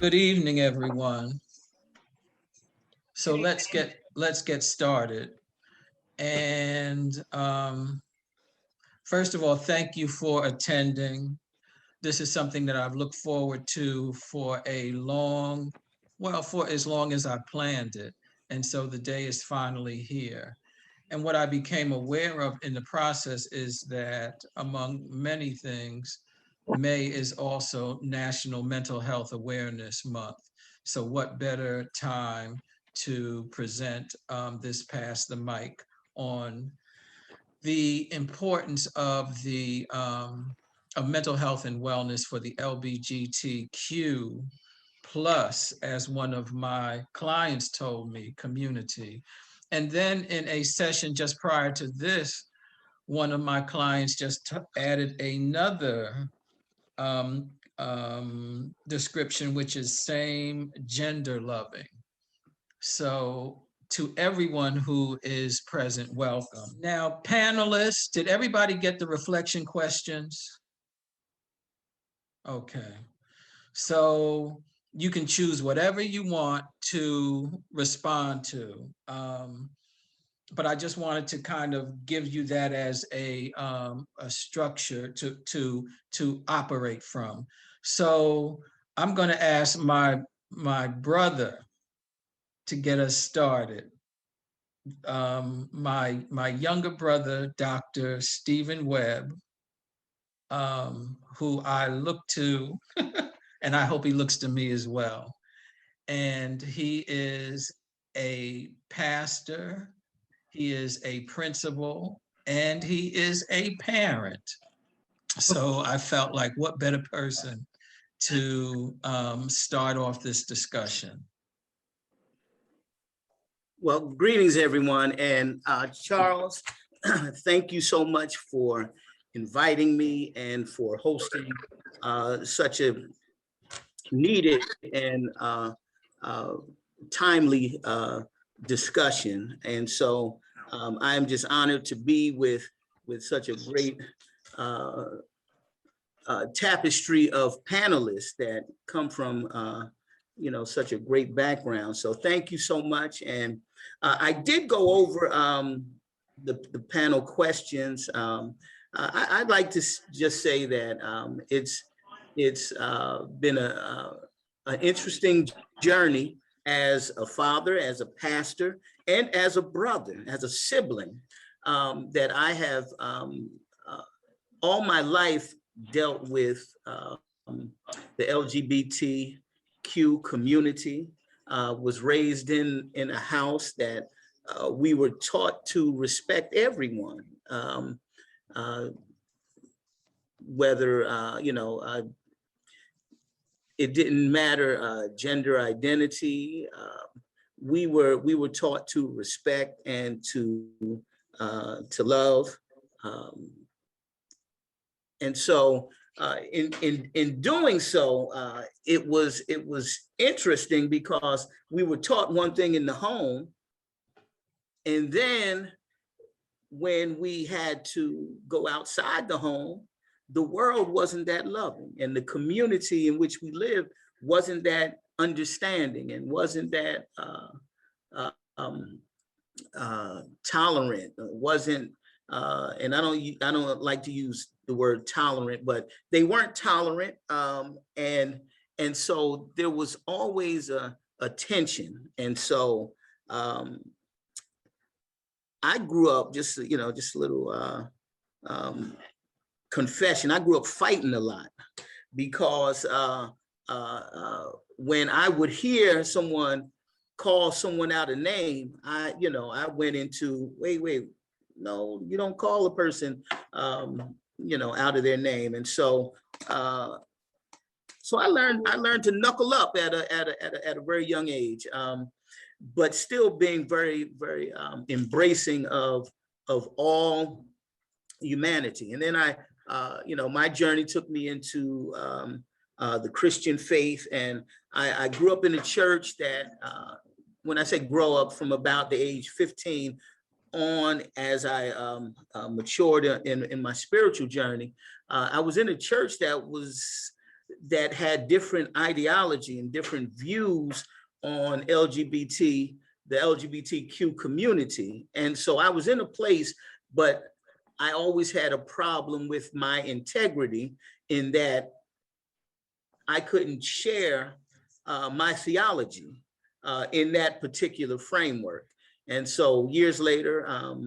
Good evening, everyone. So let's get started. And first of all, thank you for attending. This is something that I've looked forward to for for as long as I planned it. And so the day is finally here. And what I became aware of in the process is that among many things, May is also National Mental Health Awareness Month. So what better time to present this Pass the Mic on the importance of of mental health and wellness for the LGBTQ plus, as one of my clients told me, community. And then in a session just prior to this, one of my clients just added another description, which is same gender loving. So to everyone who is present, welcome. Now, panelists, did everybody get the reflection questions? Okay. So you can choose whatever you want to respond to. But I just wanted to kind of give you that as a structure to operate from. So I'm going to ask my brother to get us started. My younger brother, Dr. Stephen Webb, who I look to, and I hope he looks to me as well. And he is a pastor, he is a principal, and he is a parent. So I felt like what better person to start off this discussion. Well, greetings, everyone. And Charles, thank you so much for inviting me and for hosting such a needed and timely discussion. And so I'm just honored to be with such a great tapestry of panelists that come from such a great background. So thank you so much. And I did go over the panel questions. I'd like to just say that it's been an interesting journey as a father, as a pastor, and as a brother, as a sibling, that I have all my life dealt with the LGBTQ community, was raised in a house that we were taught to respect everyone, whether, it didn't matter gender identity. We were taught to respect and to love. And so in doing so, it was interesting because we were taught one thing in the home, and then when we had to go outside the home, the world wasn't that loving, and the community in which we lived wasn't that understanding and wasn't that tolerant. Wasn't and I don't like to use the word tolerant, but they weren't tolerant, and so there was always a tension. And so I grew up, just a little confession. I grew up fighting a lot because when I would hear someone call someone out a name, I went into, wait, no, you don't call a person, out of their name. And so, so I learned to knuckle up at a very young age, but still being very, very embracing of all humanity. And then my journey took me into the Christian faith, and I grew up in a church that, when I say grow up, from about the age 15 on, as I matured in my spiritual journey, I was in a church that was that had different ideology and different views on LGBT, the LGBTQ community. And so I was in a place, but I always had a problem with my integrity in that I couldn't share my theology in that particular framework. And so years later,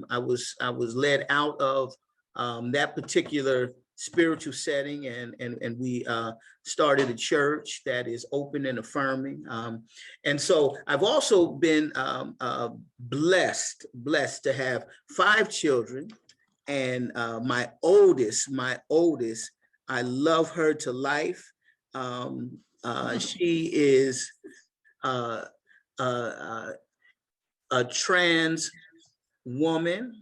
I was led out of that particular spiritual setting, and we started a church that is open and affirming. And so I've also been blessed to have 5 children, and my oldest, I love her to life. She is a trans woman,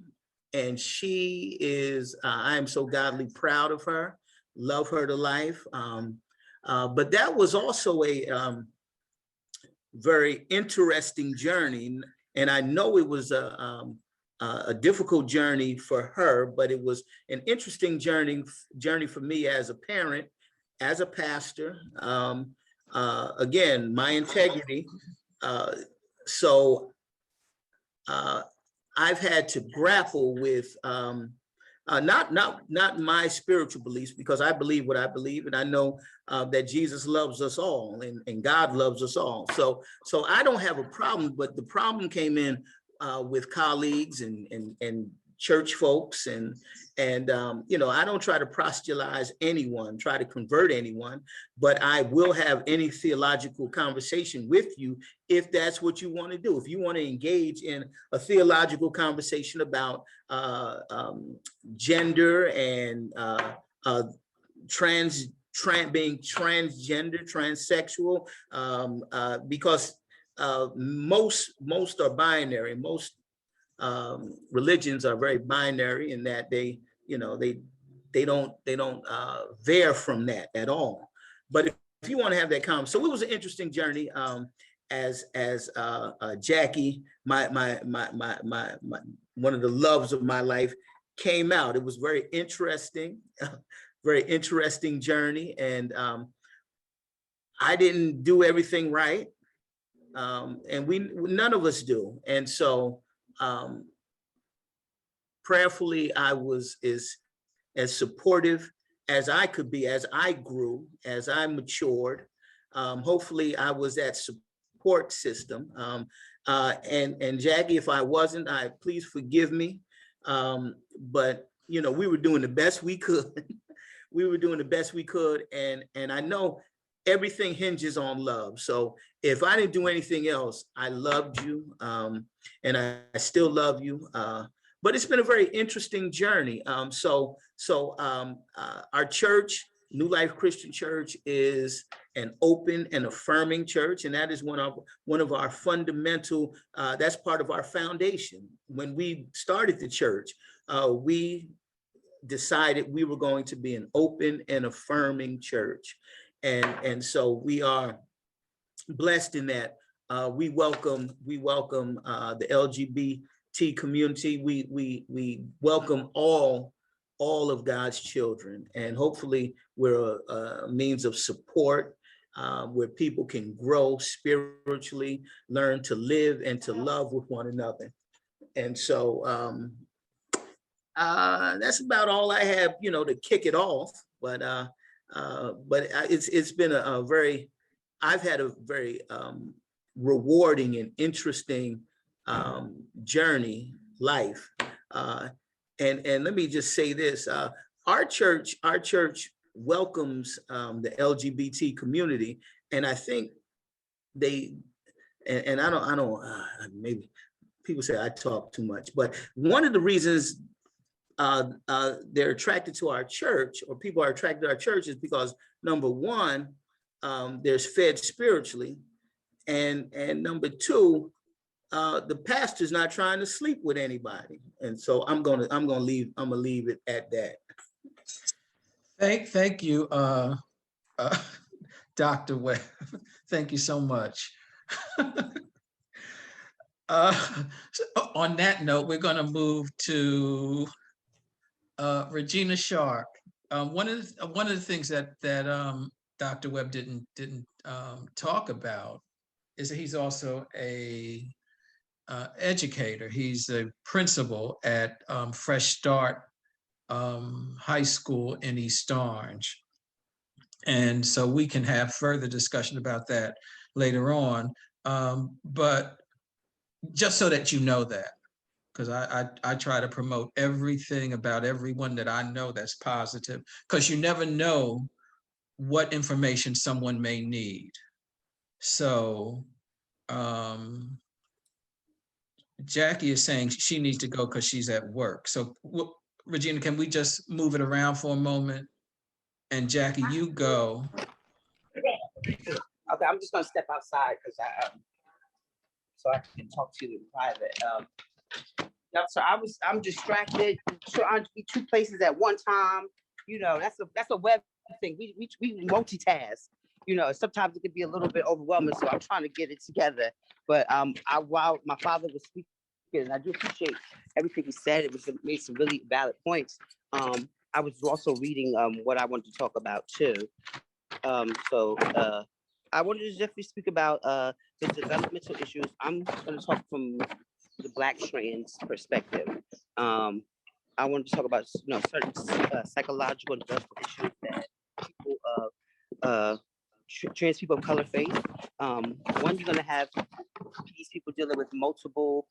and she is, I am so godly proud of her, love her to life. But that was also a very interesting journey. And I know it was a difficult journey for her, but it was an interesting journey for me as a parent, as a pastor. Again, my integrity. So I've had to grapple with not my spiritual beliefs, because I believe what I believe, and I know that Jesus loves us all, and God loves us all. So I don't have a problem, but the problem came in with colleagues and church folks, and you know, I don't try to proselytize anyone, try to convert anyone, but I will have any theological conversation with you if that's what you want to do. If you want to engage in a theological conversation about gender and being transgender, transsexual, because most are binary. Most religions are very binary in that they, you know, they don't veer from that at all. But if you want to have that conversation, so it was an interesting journey. As Jackie, my one of the loves of my life, came out. It was very interesting, very interesting journey, and I didn't do everything right, and none of us do, and so. Prayerfully, I was as supportive as I could be as I grew, as I matured. Hopefully, I was that support system. And Jackie, if I wasn't, please forgive me. But you know, we were doing the best we could. We were doing the best we could, and I know everything hinges on love. So if I didn't do anything else, I loved you, and I still love you. But it's been a very interesting journey. So our church, New Life Christian Church, is an open and affirming church, and that is one of our fundamental. That's part of our foundation. When we started the church, we decided we were going to be an open and affirming church, and so we are blessed in that. We welcome the LGBT community. We welcome all of God's children, and hopefully we're a means of support where people can grow spiritually, learn to live and to love with one another. And so that's about all I have, you know, to kick it off. But it's been I've had a very rewarding and interesting journey, life. And let me just say this: our church welcomes the LGBT community, and I think they, and I don't maybe people say I talk too much, but one of the reasons they're attracted to our church, or people are attracted to our church, is because number one, there's fed spiritually, and number two, the pastor's not trying to sleep with anybody, and so I'm gonna leave it at that. Thank you, Dr. Webb. Thank you so much. On that note, we're going to move to Regina Shark. One of the things that Dr. Webb didn't talk about is that he's also a educator. He's a principal at Fresh Start High School in East Orange. And so we can have further discussion about that later on. But just so that you know that, because I try to promote everything about everyone that I know that's positive, because you never know what information someone may need. So Jackie is saying she needs to go because she's at work. So Regina, can we just move it around for a moment? And Jackie, you go. Okay, I'm just gonna step outside because so I can talk to you in private. Yeah, so I'm distracted, trying to be two places at one time. You know, that's a web thing. We multitask. You know, sometimes it can be a little bit overwhelming, so I'm trying to get it together. But while my father was speaking, and I do appreciate everything he said, it made some really valid points. I was also reading what I wanted to talk about too. So I wanted to definitely speak about the developmental issues. I'm going to talk from the Black trans perspective. I wanted to talk about certain psychological and developmental issues that people trans people of color face. One, you're going to have these people dealing with multiple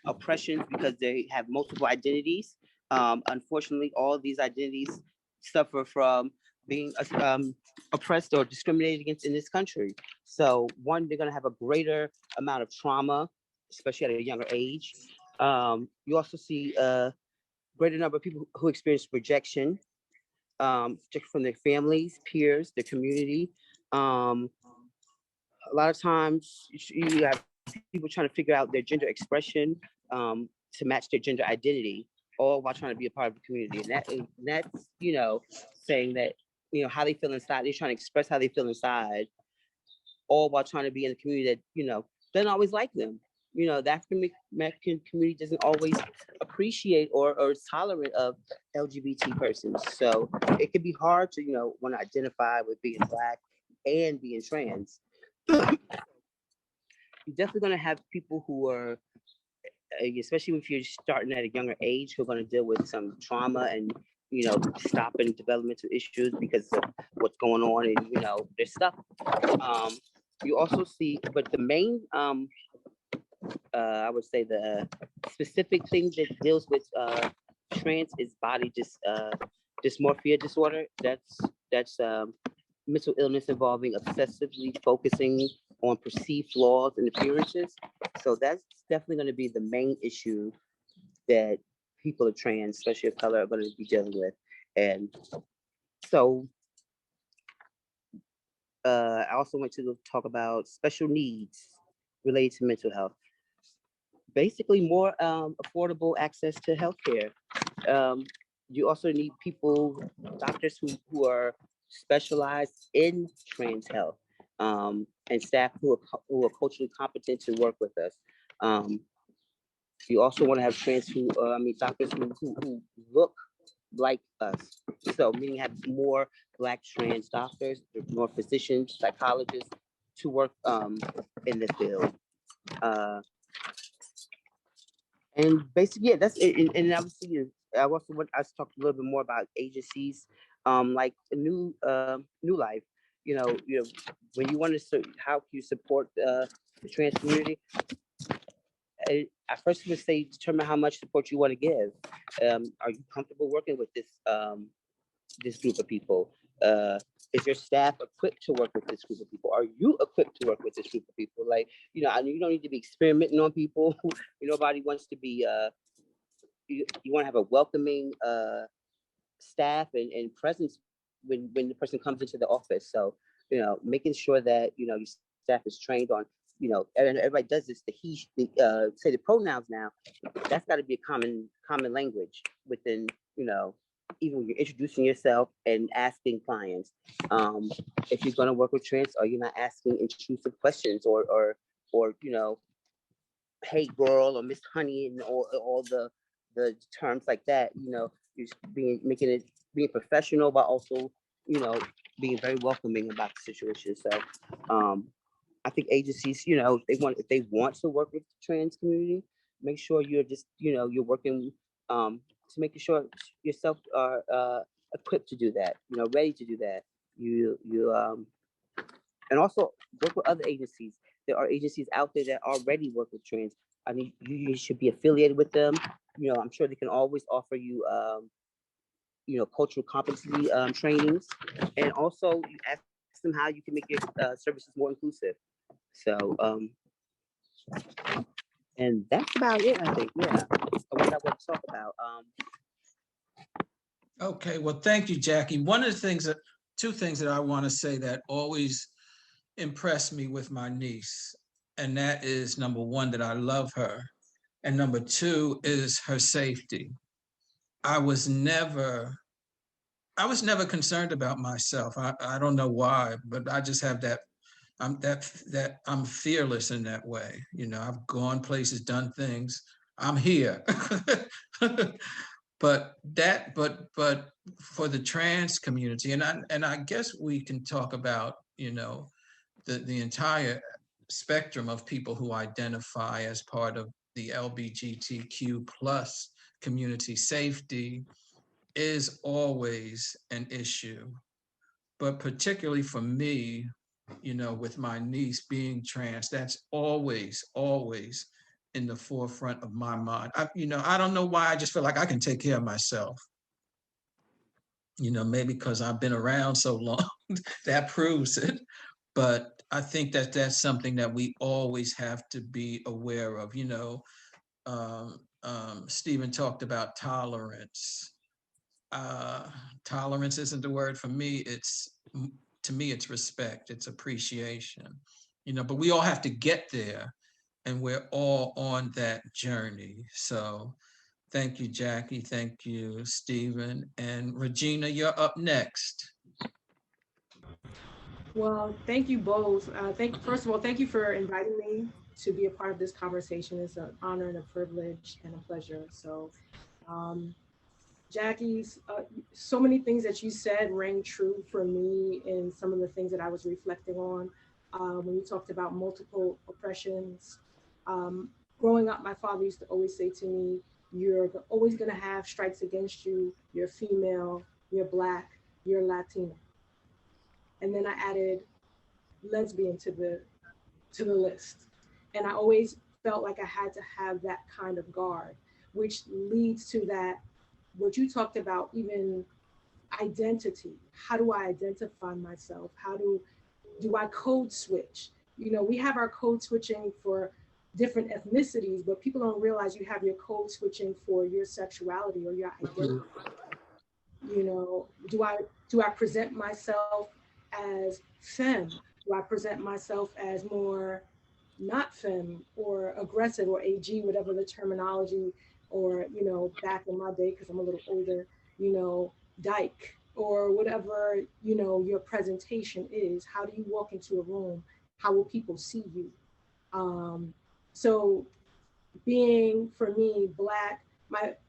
oppressions because they have multiple identities. Unfortunately, all these identities suffer from being oppressed or discriminated against in this country. So one, they're going to have a greater amount of trauma, especially at a younger age. You also see a greater number of people who experience rejection from their families, peers, their community. A lot of times you have people trying to figure out their gender expression to match their gender identity, all while trying to be a part of the community. And that's, saying that, how they feel inside. They're trying to express how they feel inside, all while trying to be in a community that, doesn't always like them. The African American community doesn't always appreciate or is tolerant of LGBT persons. So it can be hard to, want to identify with being Black and being trans. You're definitely going to have people who are, especially if you're starting at a younger age, who are going to deal with some trauma and, stopping developmental issues because of what's going on and, their stuff. You also see, but the main, I would say the specific thing that deals with trans is body dysmorphia disorder. That's mental illness involving obsessively focusing on perceived flaws and appearances. So that's definitely going to be the main issue that people of trans, especially of color, are going to be dealing with. And so I also want to talk about special needs related to mental health. Basically, more affordable access to healthcare. You also need doctors who are specialized in trans health, and staff who are culturally competent to work with us. You also want to have doctors who look like us. So meaning have more Black trans doctors, more physicians, psychologists to work in the field. And basically, yeah, that's it. And obviously, I also want us to talk a little bit more about agencies, like New Life. When you want to, how can you support the trans community? I first would say determine how much support you want to give. Are you comfortable working with this group of people? Is your staff equipped to work with this group of people? Are you equipped to work with this group of people? Like, you don't need to be experimenting on people. Nobody wants to be, you want to have a welcoming staff and presence when the person comes into the office. So, making sure that, your staff is trained on, and everybody does this, say the pronouns now, that's got to be a common language within, even when you're introducing yourself and asking clients. If you're going to work with trans, are you not asking intrusive questions or hey girl or Miss Honey and all the terms like that? You're being professional, but also, being very welcoming about the situation. So I think agencies, if they want to work with the trans community, make sure you're just, you're working to making sure yourself are equipped to do that, ready to do that. And also work with other agencies. There are agencies out there that already work with trans. I mean, you should be affiliated with them. I'm sure they can always offer you, cultural competency trainings, and also you ask them how you can make your services more inclusive. So, and that's about it, I think. Yeah, what I want to talk about. Okay, well, thank you, Jackie. Two things that I want to say that always impressed me with my niece, and that is number one, that I love her, and number two is her safety. I was never concerned about myself. I don't know why, but I just have that. I'm fearless in that way. I've gone places, done things. I'm here. but for the trans community, and I guess we can talk about, the entire spectrum of people who identify as part of the LGBTQ plus community. Safety is always an issue, but particularly for me, with my niece being trans, that's always in the forefront of my mind. I don't know why, I just feel like I can take care of myself. Maybe because I've been around so long, that proves it. But I think that that's something that we always have to be aware of. Stephen talked about tolerance. Tolerance isn't the word for me. To me, it's respect, it's appreciation, but we all have to get there, and we're all on that journey. So thank you, Jackie. Thank you, Stephen. And Regina, you're up next. Well, thank you both. First of all, thank you for inviting me to be a part of this conversation. It's an honor and a privilege and a pleasure. So, um, Jackie's, so many things that you said rang true for me in some of the things that I was reflecting on. When you talked about multiple oppressions, um, growing up, my father used to always say to me, "You're always going to have strikes against you. You're female, you're Black, you're Latina." And then I added lesbian to the list. And I always felt like I had to have that kind of guard, which leads to that, what you talked about, even identity. How do I identify myself? How do I code switch? We have our code switching for different ethnicities, but people don't realize you have your code switching for your sexuality or your identity. Do I present myself as femme? Do I present myself as more not femme or aggressive or AG, whatever the terminology, or, back in my day, because I'm a little older, dyke, or whatever, your presentation is. How do you walk into a room? How will people see you? So being, for me, Black,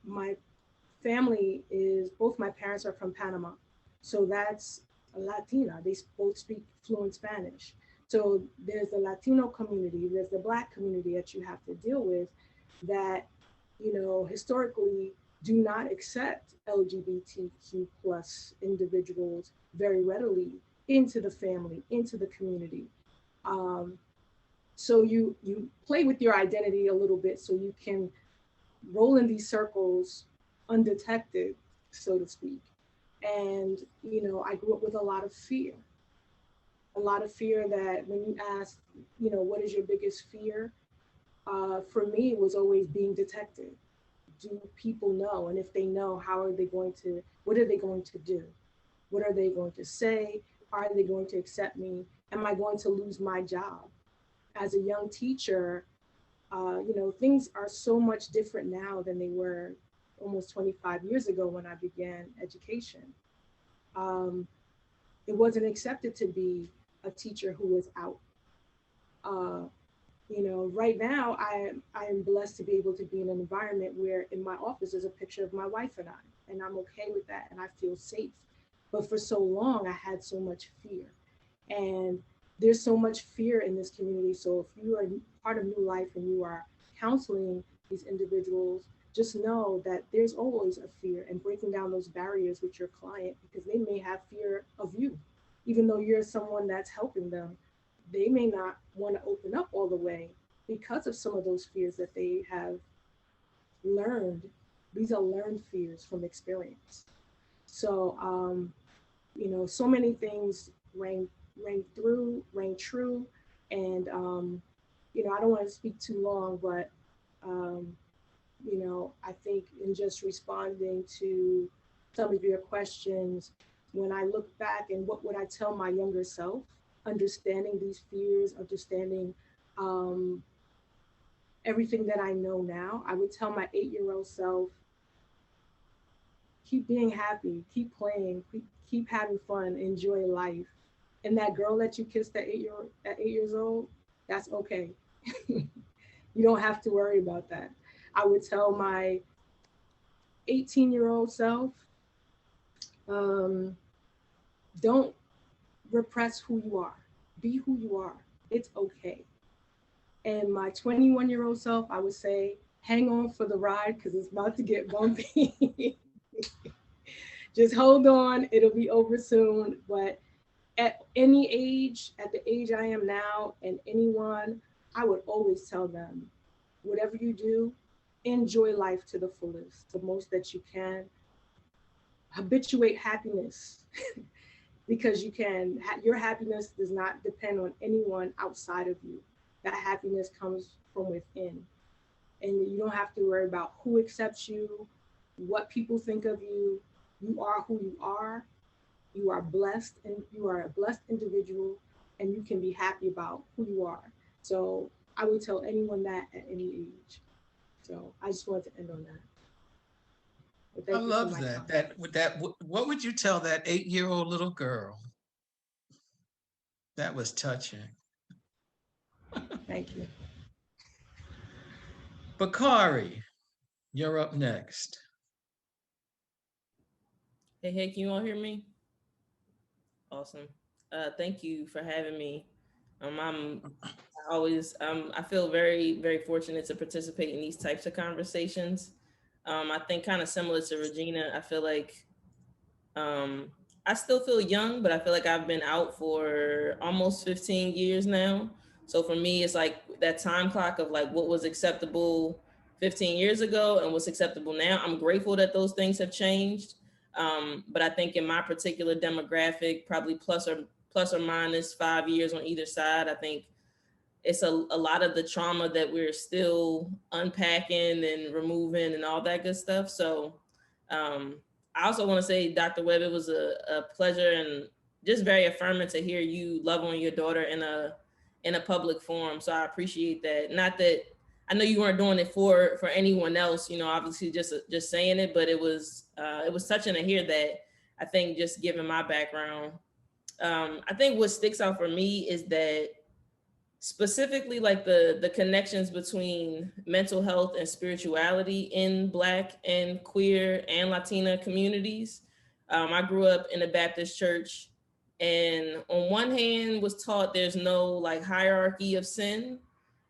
my family is, both my parents are from Panama. So that's a Latina. They both speak fluent Spanish. So there's the Latino community, there's the Black community that you have to deal with that, historically do not accept LGBTQ plus individuals very readily into the family, into the community. Um, so you play with your identity a little bit so you can roll in these circles undetected, so to speak. And, I grew up with a lot of fear that when you ask, what is your biggest fear? For me, it was always being detected. Do people know? And if they know, what are they going to do? What are they going to say? Are they going to accept me? Am I going to lose my job? As a young teacher, things are so much different now than they were almost 25 years ago when I began education. It wasn't accepted to be a teacher who was out. Uh, right now I am blessed to be able to be in an environment where in my office is a picture of my wife and I'm okay with that and I feel safe. But for so long, I had so much fear. And there's so much fear in this community. So if you are part of New Life and you are counseling these individuals, just know that there's always a fear, and breaking down those barriers with your client, because they may have fear of you. Even though you're someone that's helping them, they may not want to open up all the way because of some of those fears that they have learned. These are learned fears from experience. So, so many things rang true. And, I don't want to speak too long, but, um, I think in just responding to some of your questions, when I look back and what would I tell my younger self, understanding these fears, understanding um, everything that I know now, I would tell my 8-year-old self, keep being happy, keep playing, keep having fun, enjoy life. And that girl that you kissed at 8 years old, that's okay. You don't have to worry about that. I would tell my 18-year-old self, um, don't repress who you are. Be who you are. It's okay. And my 21-year-old self, I would say, hang on for the ride because it's about to get bumpy. Just hold on. It'll be over soon. But at any age, at the age I am now, and anyone, I would always tell them, whatever you do, enjoy life to the fullest, the most that you can. Habituate happiness because you can. Your happiness does not depend on anyone outside of you. That happiness comes from within. And you don't have to worry about who accepts you, what people think of you. You are who you are. You are blessed, and you are a blessed individual, and you can be happy about who you are. So I would tell anyone that at any age. So I just wanted to end on that. But I thank you for love my that. time. What would you tell that 8-year-old little girl? That was touching. Thank you. Bakari, you're up next. Hey, can you all hear me? Awesome. Thank you for having me. I feel very, very fortunate to participate in these types of conversations. I think kind of similar to Regina, I feel like I still feel young, but I feel like I've been out for almost 15 years now. So for me, it's like that time clock of like what was acceptable 15 years ago and what's acceptable now. I'm grateful that those things have changed. But I think in my particular demographic, probably plus or minus 5 years on either side, I think it's a lot of the trauma that we're still unpacking and removing and all that good stuff. So um, I also want to say, Dr. Webb, it was a pleasure and just very affirming to hear you love on your daughter in a public forum. So I appreciate that. Not that I know you weren't doing it for anyone else, obviously just saying it, but it was touching to hear that. I think just given my background, I think what sticks out for me is that specifically like the connections between mental health and spirituality in Black and queer and Latina communities. I grew up in a Baptist church, and on one hand was taught there's no like hierarchy of sin,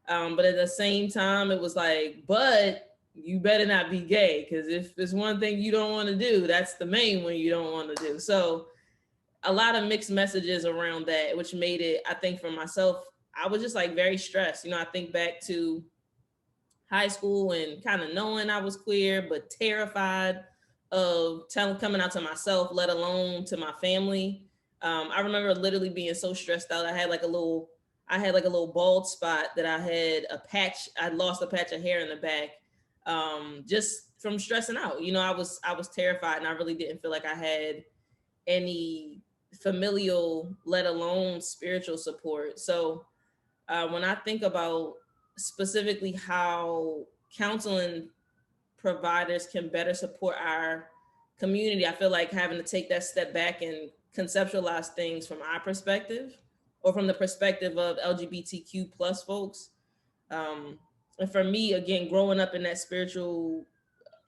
but at the same time it was like, but you better not be gay, because if there's one thing you don't want to do, that's the main one you don't want to do. So a lot of mixed messages around that, which made it, I think for myself, I was just like very stressed. I think back to high school and kind of knowing I was queer, but terrified of coming out to myself, let alone to my family. I remember literally being so stressed out. I had like a little bald spot that I'd lost a patch of hair in the back, just from stressing out. I was terrified, and I really didn't feel like I had any familial, let alone spiritual support. So when I think about specifically how counseling providers can better support our community, I feel like having to take that step back and conceptualize things from our perspective, or from the perspective of LGBTQ plus folks. And for me, again, growing up in that spiritual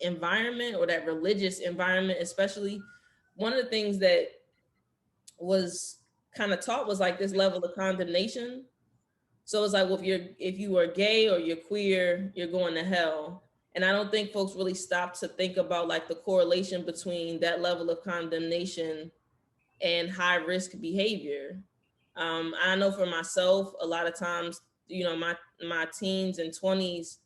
environment or that religious environment, especially, one of the things that was kind of taught was like this level of condemnation. So it's like, well, if you are gay or you're queer, you're going to hell. And I don't think folks really stop to think about like the correlation between that level of condemnation and high risk behavior. I know for myself, a lot of times, you know, my teens and 20s,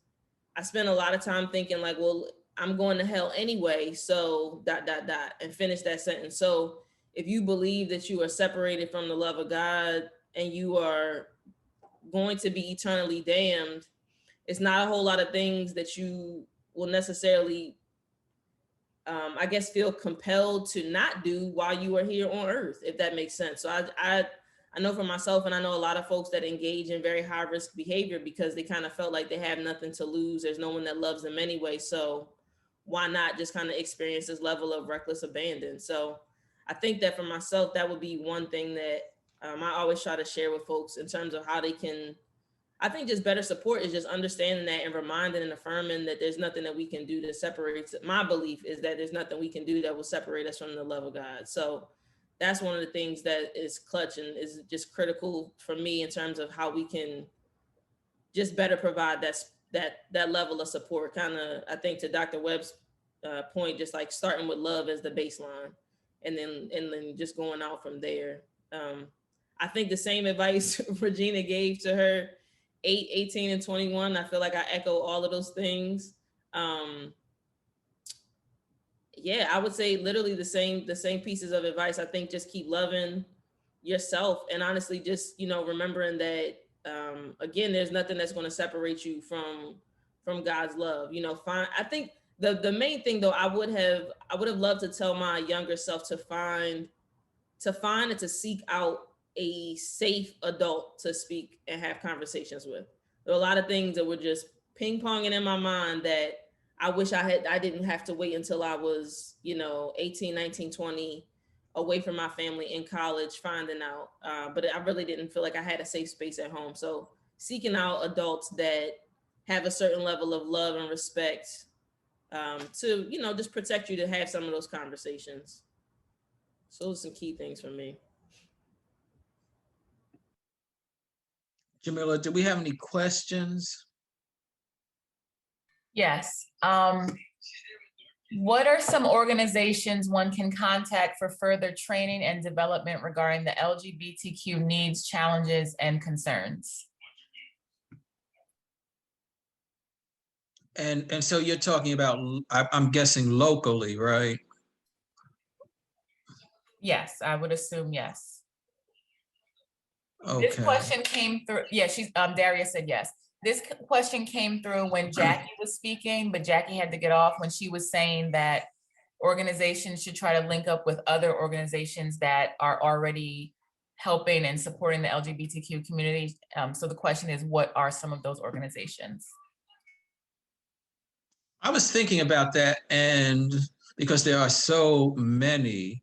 I spent a lot of time thinking like, well, I'm going to hell anyway, so ... and finish that sentence. So if you believe that you are separated from the love of God and you are going to be eternally damned, it's not a whole lot of things that you will necessarily, I guess, feel compelled to not do while you are here on earth, if that makes sense. So I know for myself, and I know a lot of folks that engage in very high risk behavior because they kind of felt like they have nothing to lose. There's no one that loves them anyway. So why not just kind of experience this level of reckless abandon? So I think that for myself, that would be one thing that I always try to share with folks in terms of how they can, I think just better support is just understanding that and reminding and affirming that there's nothing that we can do to separate. My belief is that there's nothing we can do that will separate us from the love of God. So that's one of the things that is clutch and is just critical for me in terms of how we can just better provide that level of support. Kind of, I think to Dr. Webb's point, just like starting with love as the baseline and then just going out from there. I think the same advice Regina gave to her 8, 18, and 21. I feel like I echo all of those things. Yeah, I would say literally the same pieces of advice. I think just keep loving yourself and honestly just, you know, remembering that again, there's nothing that's going to separate you from God's love. You know, I think the main thing though, I would have loved to tell my younger self to find and to seek out a safe adult to speak and have conversations with. There are a lot of things that were just ping ponging in my mind that I wish I didn't have to wait until I was, you know, 18, 19, 20, away from my family in college, finding out. But I really didn't feel like I had a safe space at home. So seeking out adults that have a certain level of love and respect to, you know, just protect you to have some of those conversations. So those are some key things for me. Jamila, do we have any questions? Yes. What are some organizations one can contact for further training and development regarding the LGBTQ needs, challenges, and concerns? And so you're talking about, I'm guessing locally, right? Yes, I would assume yes. Okay. This question came through. Yeah, Daria said yes. This question came through when Jackie was speaking, but Jackie had to get off when she was saying that organizations should try to link up with other organizations that are already helping and supporting the LGBTQ community. So the question is, what are some of those organizations? I was thinking about that, and because there are so many,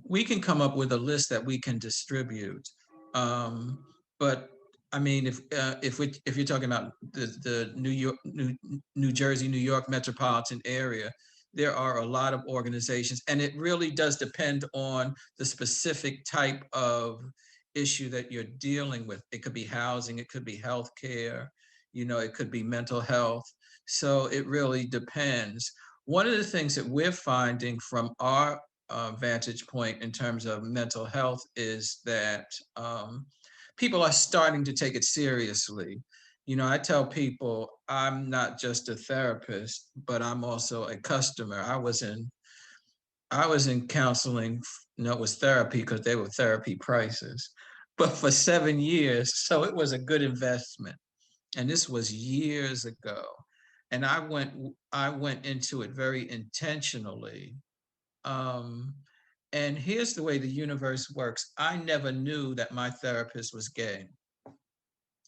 we can come up with a list that we can distribute. But I mean, if you're talking about the New Jersey, New York metropolitan area, there are a lot of organizations, and it really does depend on the specific type of issue that you're dealing with. It could be housing, it could be healthcare, you know, it could be mental health. So it really depends. One of the things that we're finding from our vantage point in terms of mental health is that people are starting to take it seriously. You know, I tell people I'm not just a therapist, but I'm also a customer. I was in counseling, you know, it was therapy because they were therapy prices, but for 7 years, so it was a good investment. And this was years ago. And I went into it very intentionally. And here's the way the universe works. I never knew that my therapist was gay.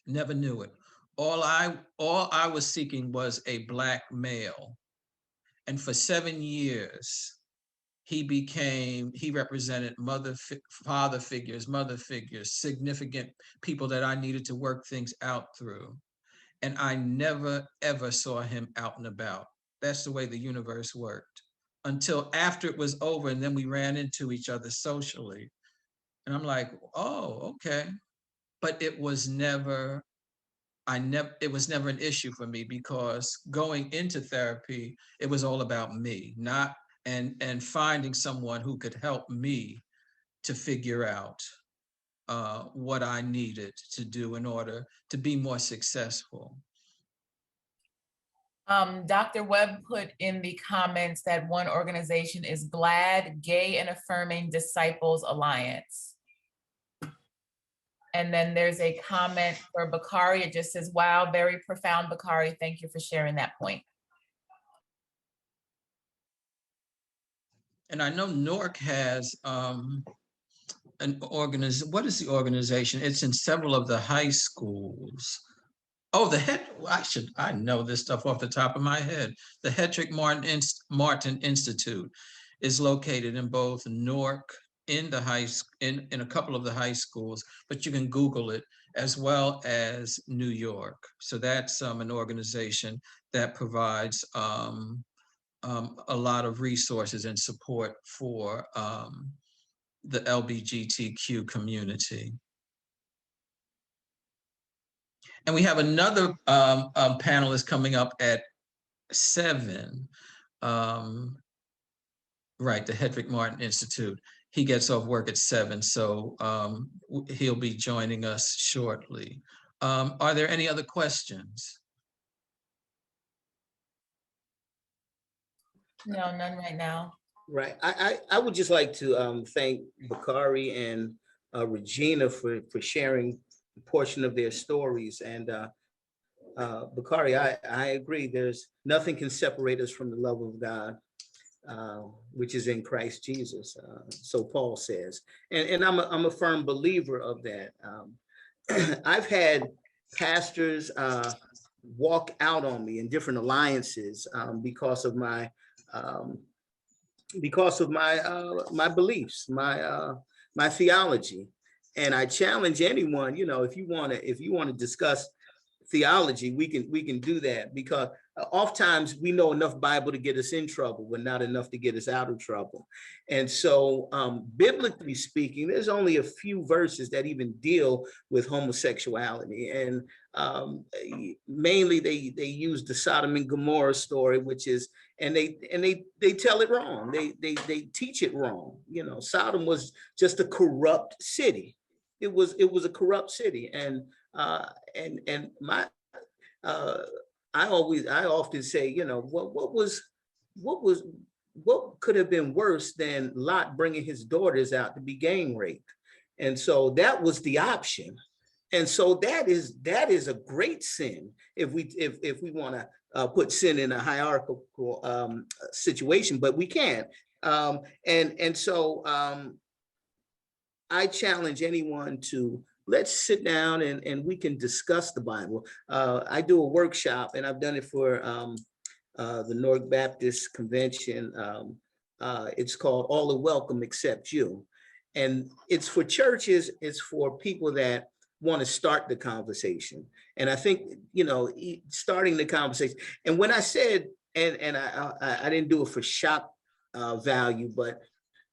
Never knew it. All I was seeking was a Black male. And for 7 years, he represented father figures, mother figures, significant people that I needed to work things out through. And I never, ever saw him out and about. That's the way the universe worked. Until after it was over, and then we ran into each other socially. And I'm like, oh, okay. But it was never, it was never an issue for me, because going into therapy, it was all about me, not, and finding someone who could help me to figure out what I needed to do in order to be more successful. Dr. Webb put in the comments that one organization is GLAD, Gay and Affirming Disciples Alliance. And then there's a comment for Bakari. It just says, wow, very profound, Bakari. Thank you for sharing that point. And I know Newark has what is the organization? It's in several of the high schools. Oh, I know this stuff off the top of my head. The Hedrick Martin Institute is located in both Newark, in a couple of the high schools, but you can Google it, as well as New York. So that's an organization that provides a lot of resources and support for the LGBTQ community. And we have another panelist coming up at 7, right, the Hedrick Martin Institute. He gets off work at 7, so he'll be joining us shortly. Are there any other questions? No, none right now. Right. I would just like to thank Bakari and Regina for sharing a portion of their stories. And Bakari, I agree. There's nothing can separate us from the love of God, which is in Christ Jesus. So Paul says, and I'm a firm believer of that. I've had pastors walk out on me in different alliances because of my my beliefs, my theology. And I challenge anyone, if you want to discuss theology, we can do that, because oftentimes we know enough Bible to get us in trouble, but not enough to get us out of trouble. And so biblically speaking, there's only a few verses that even deal with homosexuality. And mainly they use the Sodom and Gomorrah story, which is, and they tell it wrong. They teach it wrong. Sodom was just a corrupt city. It was a corrupt city. And my I often say, what could have been worse than Lot bringing his daughters out to be gang raped? And so that was the option. And so that is a great sin if we want to put sin in a hierarchical situation, but we can't. And so I challenge anyone to, let's sit down and we can discuss the Bible. I do a workshop, and I've done it for the North Baptist Convention. It's called All Are Welcome Except You. And it's for churches, it's for people that want to start the conversation. And I think, starting the conversation. And when I said, and I didn't do it for shock value, but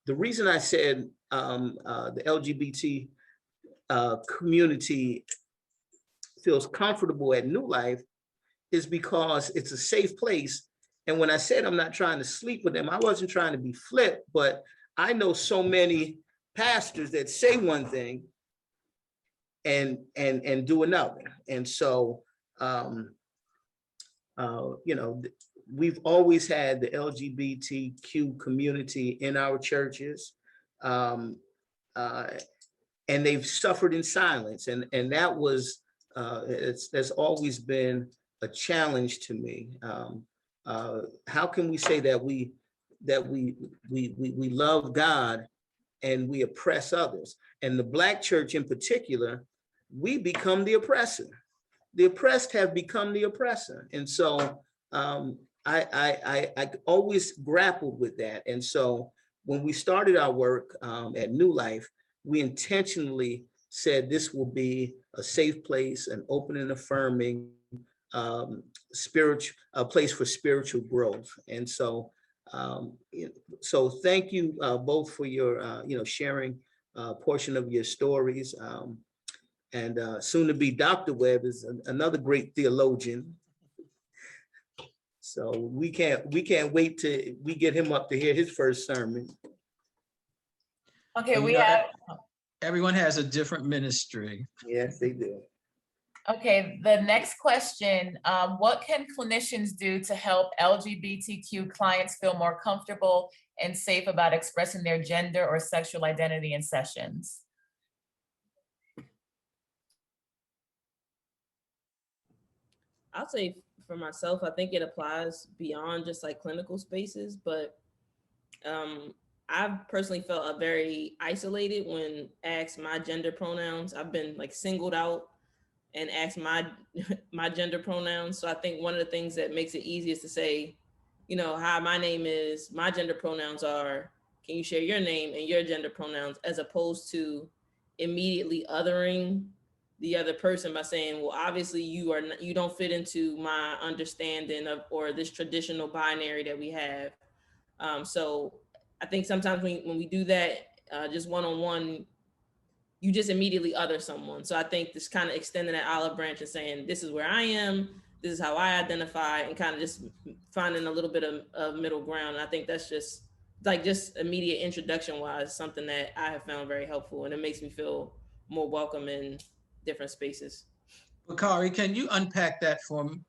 the reason I said the LGBT community feels comfortable at New Life is because it's a safe place. And when I said I'm not trying to sleep with them, I wasn't trying to be flip, but I know so many pastors that say one thing and do another. And so we've always had the LGBTQ community in our churches. And they've suffered in silence, and that was that's always been a challenge to me. How can we say that we love God and we oppress others? And the Black church in particular, we become the oppressor. The oppressed have become the oppressor, and so I always grappled with that. And so when we started our work at New Life, we intentionally said this will be a safe place, an open and affirming a place for spiritual growth. And so, so thank you both for your, sharing portion of your stories. And soon to be Dr. Webb is another great theologian. So we can't wait till we get him up to hear his first sermon. Okay, Well, we have, everyone has a different ministry. Yes, they do. okay, the next question, what can clinicians do to help LGBTQ clients feel more comfortable and safe about expressing their gender or sexual identity in sessions? I'll say for myself, I think it applies beyond just like clinical spaces, but I've personally felt very isolated when asked my gender pronouns. I've been like singled out and asked my my gender pronouns. So I think one of the things that makes it easy is to say, you know, hi, my name is, my gender pronouns are, can you share your name and your gender pronouns, as opposed to immediately othering the other person by saying, well, obviously you are not, you don't fit into my understanding of, or this traditional binary that we have. So I think sometimes when we do that, just one-on-one, you just immediately other someone. So I think this kind of extending that olive branch and saying, this is where I am, this is how I identify, and kind of just finding a little bit of middle ground. And I think that's just like, just immediate introduction wise, something that I have found very helpful, and it makes me feel more welcome in different spaces. Bakari, can you unpack that for me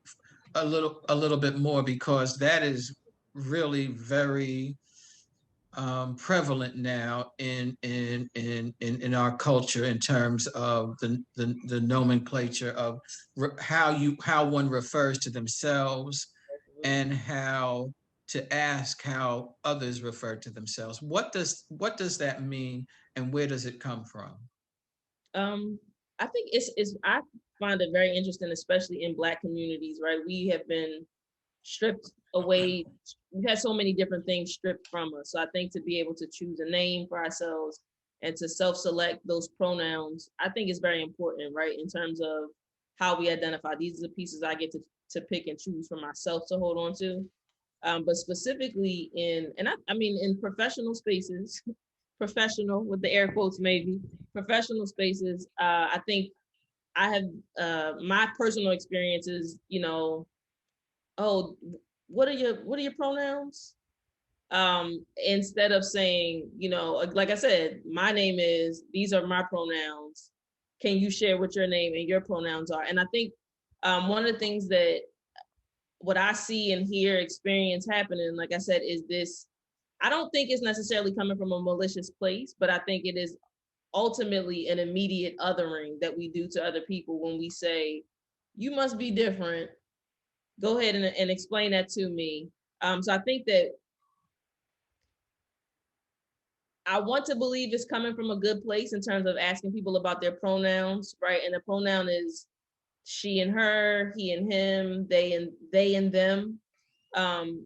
a little bit more, because that is really very prevalent now in our culture in terms of the nomenclature of how one refers to themselves and how to ask how others refer to themselves. What does that mean, and where does it come from? I think it's I find it very interesting, especially in Black communities, right? We have been stripped away. We've had so many different things stripped from us. So I think to be able to choose a name for ourselves and to self-select those pronouns, I think is very important, right? In terms of how we identify. These are the pieces I get to pick and choose for myself to hold on to. But specifically I mean, in professional spaces, professional with the air quotes, maybe, professional spaces, I think I have my personal experiences, you know, oh, what are your pronouns? Instead of saying, you know, like I said, my name is, these are my pronouns. Can you share what your name and your pronouns are? And I think one of the things that what I see and hear, experience happening, like I said, is this, I don't think it's necessarily coming from a malicious place, but I think it is ultimately an immediate othering that we do to other people when we say, you must be different. Go ahead and explain that to me. So I think that I want to believe it's coming from a good place in terms of asking people about their pronouns, right? And the pronoun is she and her, he and him, they and them.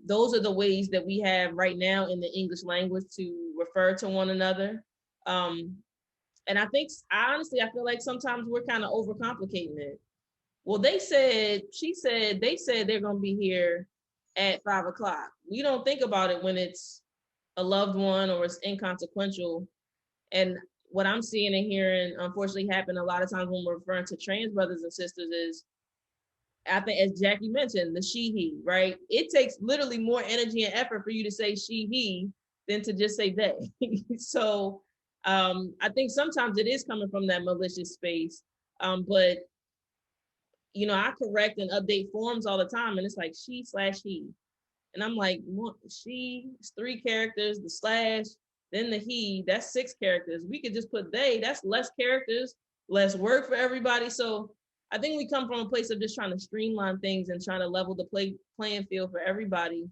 Those are the ways that we have right now in the English language to refer to one another. And I think, honestly, I feel like sometimes we're kind of overcomplicating it. Well, they said, she said, they said they're going to be here at 5 o'clock. We don't think about it when it's a loved one or it's inconsequential. And what I'm seeing and hearing, unfortunately, happen a lot of times when we're referring to trans brothers and sisters is, I think, as Jackie mentioned, the she, he, right? It takes literally more energy and effort for you to say she, he than to just say they. So I think sometimes it is coming from that malicious space. But you know, I correct and update forms all the time, and it's like she/he. And I'm like, she is 3 characters, the slash, then the he, that's 6 characters. We could just put they, that's less characters, less work for everybody. So I think we come from a place of just trying to streamline things and trying to level the playing field for everybody.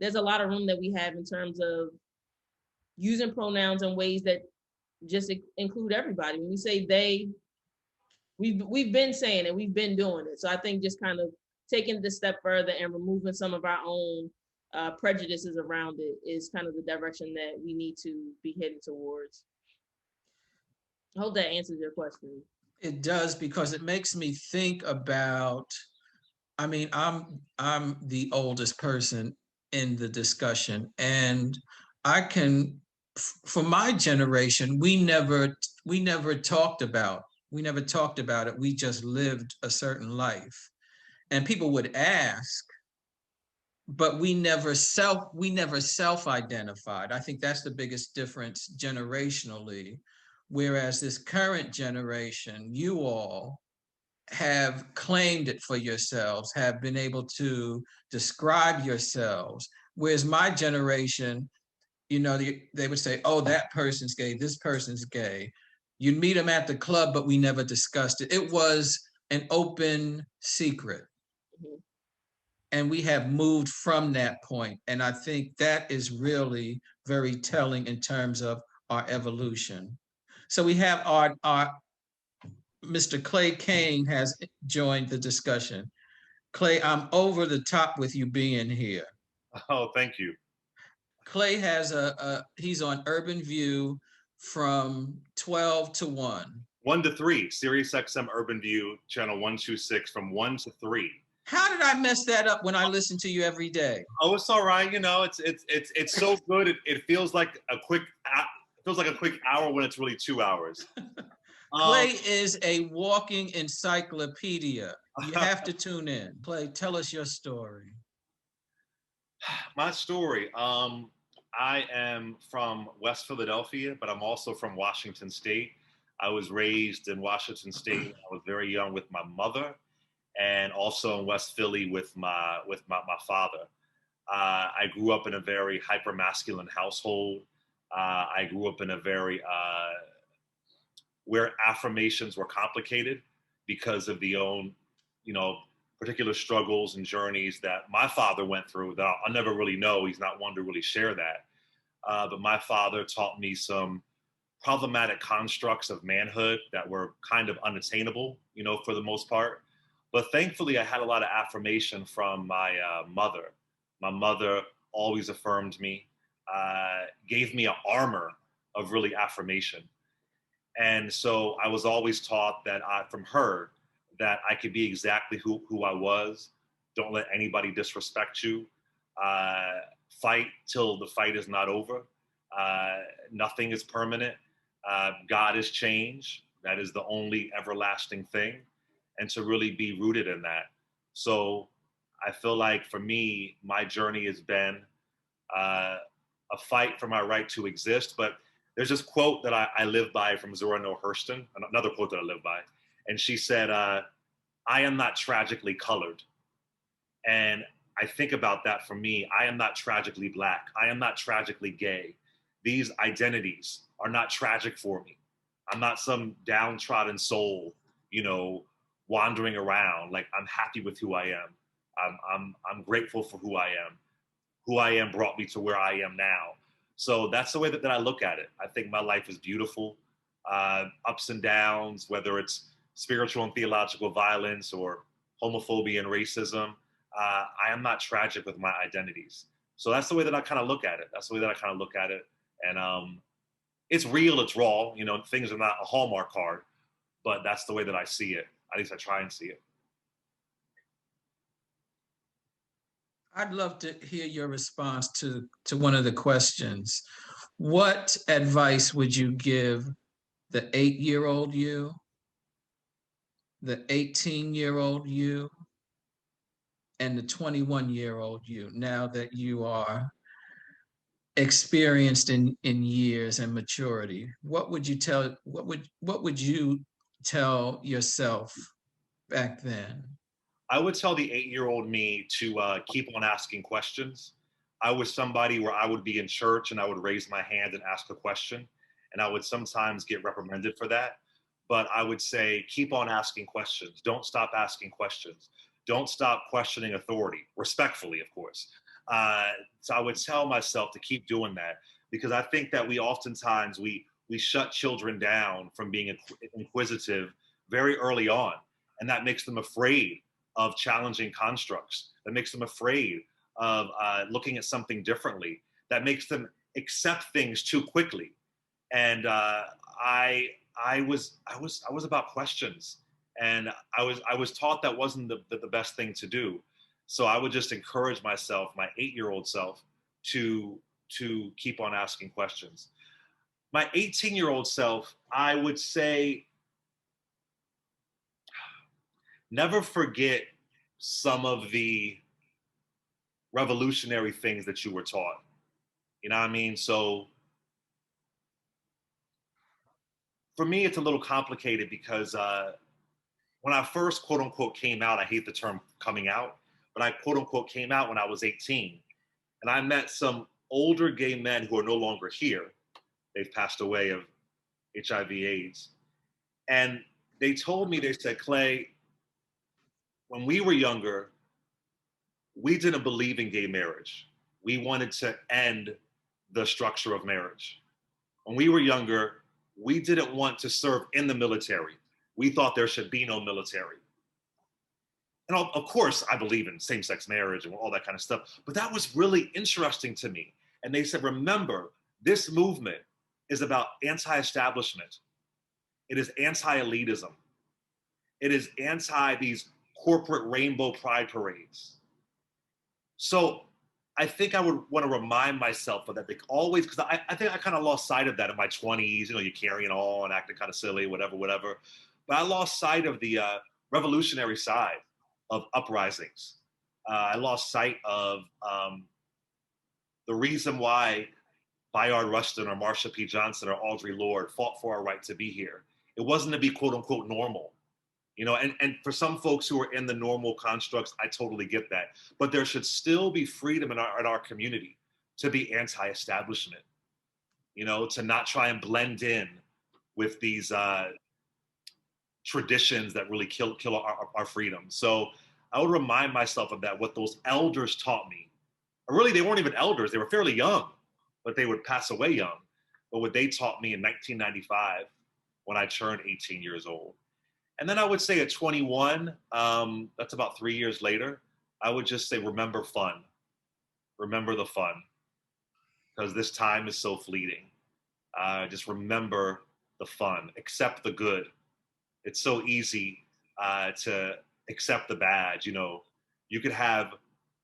There's a lot of room that we have in terms of using pronouns in ways that just include everybody. When we say they, we've been saying it, we've been doing it. So I think just kind of taking this step further and removing some of our own prejudices around it is kind of the direction that we need to be heading towards. I hope that answers your question. It does, because it makes me think about, I mean, I'm the oldest person in the discussion, and I can for my generation, we never talked about it. We just lived a certain life. And people would ask, but we never self-identified. I think that's the biggest difference generationally. Whereas this current generation, you all have claimed it for yourselves, have been able to describe yourselves. Whereas my generation, they would say, oh, that person's gay, this person's gay. You'd meet them at the club, but we never discussed it. It was an open secret. And we have moved from that point. And I think that is really very telling in terms of our evolution. So we have our Mr. Clay Kane has joined the discussion. Clay, I'm over the top with you being here. Oh, thank you. Clay has he's on Urban View from 12 to 1. 1 to 3, Sirius XM Urban View, channel 126 from 1 to 3. How did I mess that up when I listen to you every day? Oh, it's all right. It's so good. It feels like a quick hour when it's really 2 hours. Clay is a walking encyclopedia. You have to tune in. Clay, tell us your story. My story. I am from West Philadelphia, but I'm also from Washington State. I was raised in Washington State. I was very young with my mother, and also in West Philly with my father. I grew up in a very hyper-masculine household. I grew up in a very where affirmations were complicated because of the own, particular struggles and journeys that my father went through that I'll never really know. He's not one to really share that. But my father taught me some problematic constructs of manhood that were kind of unattainable, for the most part. But thankfully, I had a lot of affirmation from my mother. My mother always affirmed me, gave me an armor of really affirmation. And so I was always taught from her that I could be exactly who I was. Don't let anybody disrespect you. Fight till the fight is not over. Nothing is permanent. God is change. That is the only everlasting thing. And to really be rooted in that. So I feel like for me, my journey has been a fight for my right to exist. But there's this quote that I live by from Zora Neale Hurston, another quote that I live by. And she said, I am not tragically colored. And I think about that for me. I am not tragically Black. I am not tragically gay. These identities are not tragic for me. I'm not some downtrodden soul, wandering around. Like, I'm happy with who I am. I'm grateful for who I am. Who I am brought me to where I am now. So that's the way that I look at it. I think my life is beautiful. Ups and downs, whether it's spiritual and theological violence or homophobia and racism. I am not tragic with my identities. So that's the way that I kind of look at it. And it's real, it's raw. Things are not a Hallmark card, but that's the way that I see it. At least I try and see it. I'd love to hear your response to one of the questions. What advice would you give the 8-year-old you, the 18-year-old you, and the 21-year-old you, now that you are experienced in years and maturity? What would you tell yourself back then? I would tell the 8-year-old me to keep on asking questions. I was somebody where I would be in church and I would raise my hand and ask a question, and I would sometimes get reprimanded for that. But I would say, keep on asking questions. Don't stop asking questions. Don't stop questioning authority, respectfully, of course. So I would tell myself to keep doing that, because I think that we oftentimes, we shut children down from being inquisitive very early on, and that makes them afraid of challenging constructs, that makes them afraid of looking at something differently, that makes them accept things too quickly. And I was about questions, and I was taught that wasn't the best thing to do. So I would just encourage myself, my 8-year-old self, to keep on asking questions. My 18-year-old self, I would say, never forget some of the revolutionary things that you were taught. You know what I mean? So for me, it's a little complicated because when I first quote unquote came out, I hate the term coming out, but I quote unquote came out when I was 18. And I met some older gay men who are no longer here. They've passed away of HIV/AIDS. And they told me, they said, Clay, when we were younger, we didn't believe in gay marriage. We wanted to end the structure of marriage. When we were younger, we didn't want to serve in the military. We thought there should be no military. And of course, I believe in same-sex marriage and all that kind of stuff, but that was really interesting to me. And they said, remember, this movement is about anti-establishment. It is anti-elitism. It is anti these corporate rainbow pride parades. So I think I would want to remind myself of that, like always, because I think I kind of lost sight of that in my 20s. You know, you're carrying on, acting kind of silly, whatever. But I lost sight of the revolutionary side of uprisings. I lost sight of the reason why Bayard Rustin or Marsha P. Johnson or Audre Lorde fought for our right to be here. It wasn't to be quote unquote normal. You know, and for some folks who are in the normal constructs, I totally get that. But there should still be freedom in our community to be anti-establishment, you know, to not try and blend in with these traditions that really kill our freedom. So I would remind myself of that, what those elders taught me. Or really, they weren't even elders. They were fairly young, but they would pass away young. But what they taught me in 1995 when I turned 18 years old. And then I would say at 21, that's about 3 years later, I would just say, remember fun. Remember the fun. Because this time is so fleeting. Just remember the fun. Accept the good. It's so easy to accept the bad. You know, you could have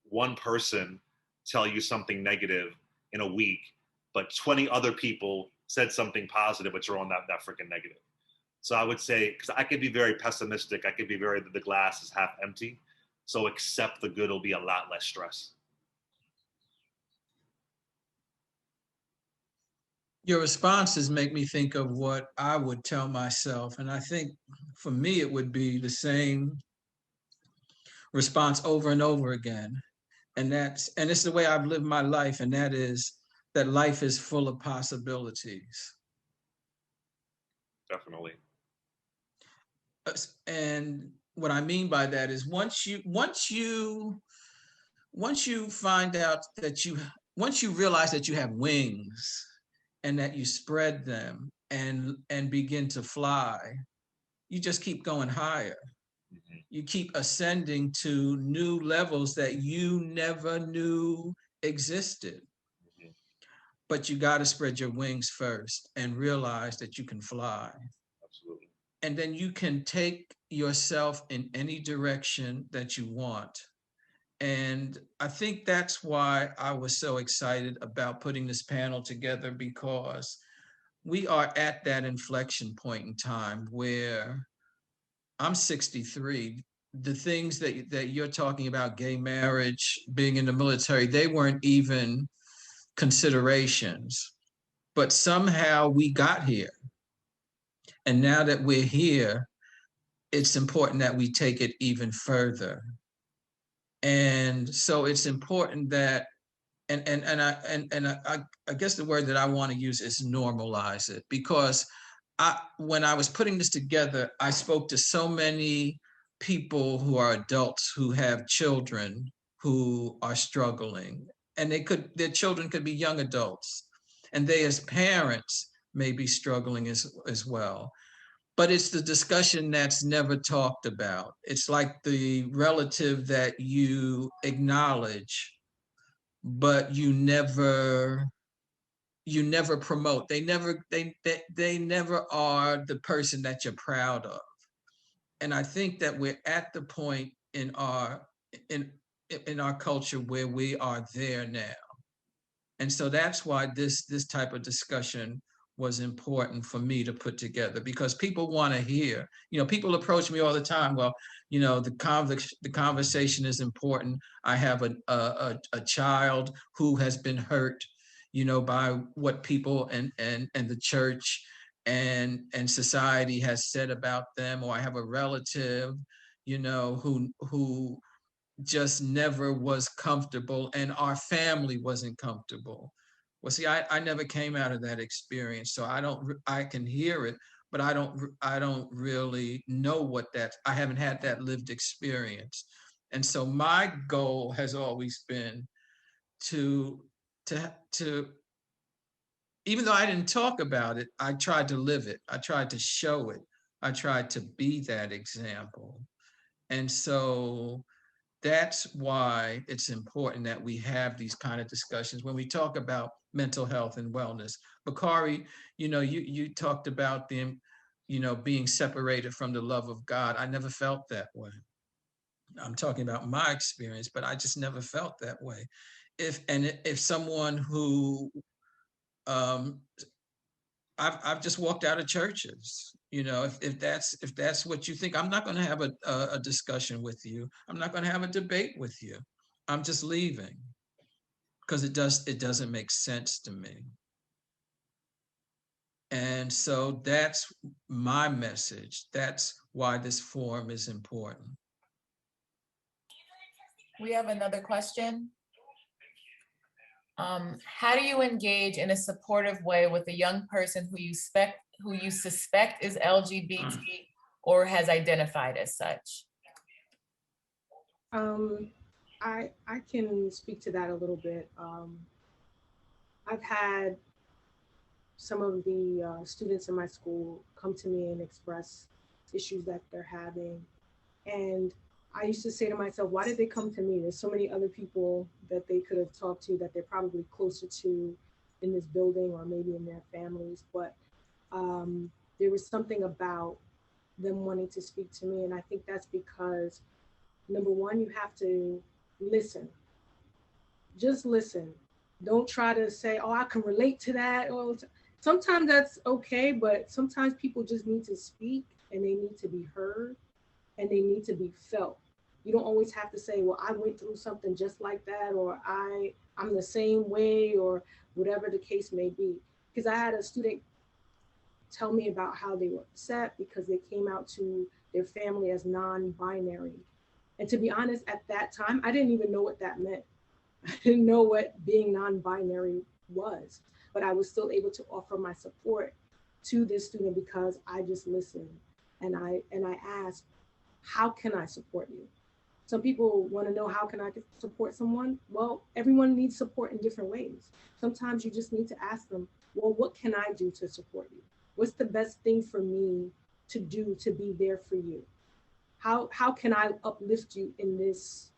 one person tell you something negative in a week, but 20 other people said something positive, but you're on that freaking negative. So I would say, because I could be very pessimistic, I could be very, the glass is half empty. So accept the good, will be a lot less stress. Your responses make me think of what I would tell myself. And I think for me, it would be the same response over and over again. And it's the way I've lived my life. And that is that life is full of possibilities. Definitely. And what I mean by that is once you find out that once you realize that you have wings and that you spread them and begin to fly, you just keep going higher. Mm-hmm. You keep ascending to new levels that you never knew existed. Mm-hmm. But you got to spread your wings first and realize that you can fly. Absolutely. And then you can take yourself in any direction that you want. And I think that's why I was so excited about putting this panel together, because we are at that inflection point in time where I'm 63. The things that you're talking about, gay marriage, being in the military, they weren't even considerations. But somehow we got here. And now that we're here, it's important that we take it even further. And so it's important that, and I guess the word that I want to use is normalize it, because when I was putting this together, I spoke to so many people who are adults who have children who are struggling, and their children could be young adults, and they as parents may be struggling as well. But it's the discussion that's never talked about. It's like the relative that you acknowledge, but you never promote. They never are the person that you're proud of. And I think that we're at the point in our culture where we are there now. And so that's why this type of discussion was important for me to put together, because people want to hear, people approach me all the time. Well, the conversation is important. I have a child who has been hurt, by what people and the church and society has said about them, or I have a relative, who just never was comfortable, and our family wasn't comfortable. Well, see, I never came out of that experience, so I can hear it, but I don't really know what I haven't had that lived experience. And so my goal has always been to even though I didn't talk about it, I tried to live it. I tried to show it. I tried to be that example. And so that's why it's important that we have these kind of discussions when we talk about mental health and wellness. Bakari, you talked about them, being separated from the love of God. I never felt that way. I'm talking about my experience, but I just never felt that way. If someone who I've just walked out of churches. If that's what you think, I'm not going to have a discussion with you. I'm not going to have a debate with you. I'm just leaving, because it doesn't make sense to me. And so that's my message. That's why this forum is important. We have another question. How do you engage in a supportive way with a young person who you suspect is LGBT or has identified as such? I can speak to that a little bit. I've had some of the students in my school come to me and express issues that they're having. And I used to say to myself, why did they come to me? There's so many other people that they could have talked to that they're probably closer to in this building or maybe in their families. But there was something about them wanting to speak to me. And I think that's because, number one, you have to listen. Just listen. Don't try to say, oh, I can relate to that. Or sometimes that's okay, but sometimes people just need to speak and they need to be heard and they need to be felt. You don't always have to say, well, I went through something just like that, or I'm the same way, or whatever the case may be. Because I had a student tell me about how they were upset because they came out to their family as non-binary. And to be honest, at that time, I didn't even know what that meant. I didn't know what being non-binary was, but I was still able to offer my support to this student because I just listened and I asked, how can I support you? Some people want to know, how can I support someone? Well, everyone needs support in different ways. Sometimes you just need to ask them, well, what can I do to support you? What's the best thing for me to do to be there for you? How can I uplift you in this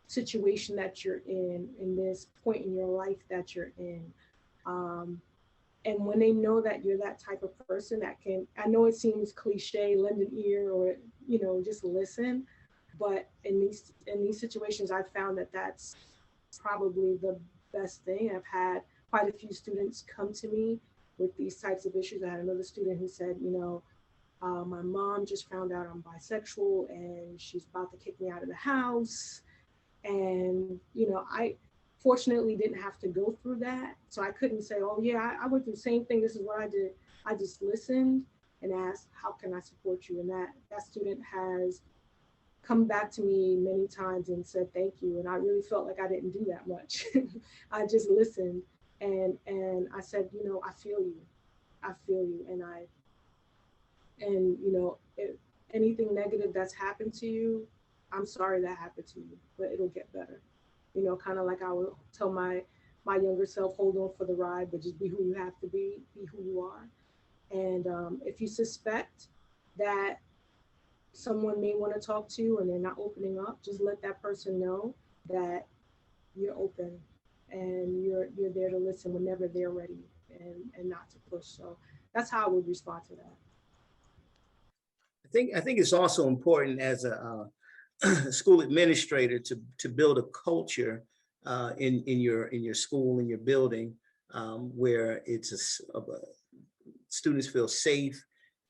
situation that you're in this point in your life that you're in? And when they know that you're that type of person that can, I know it seems cliche, lend an ear or, just listen. But in these situations, I've found that that's probably the best thing. I've had quite a few students come to me with these types of issues. I had another student who said, my mom just found out I'm bisexual and she's about to kick me out of the house. And, I fortunately didn't have to go through that. So I couldn't say, oh yeah, I went through the same thing. This is what I did. I just listened and asked, how can I support you? And that student has come back to me many times and said, thank you. And I really felt like I didn't do that much. I just listened and I said, I feel you. I feel you. And if anything negative that's happened to you, I'm sorry that happened to you, but it'll get better. Kind of like I would tell my younger self, hold on for the ride, but just be who you have to be who you are. And if you suspect that someone may want to talk to you and they're not opening up, just let that person know that you're open and you're there to listen whenever they're ready and not to push. So that's how I would respond to that. I think it's also important as a school administrator to build a culture in your school, in your building, where it's students feel safe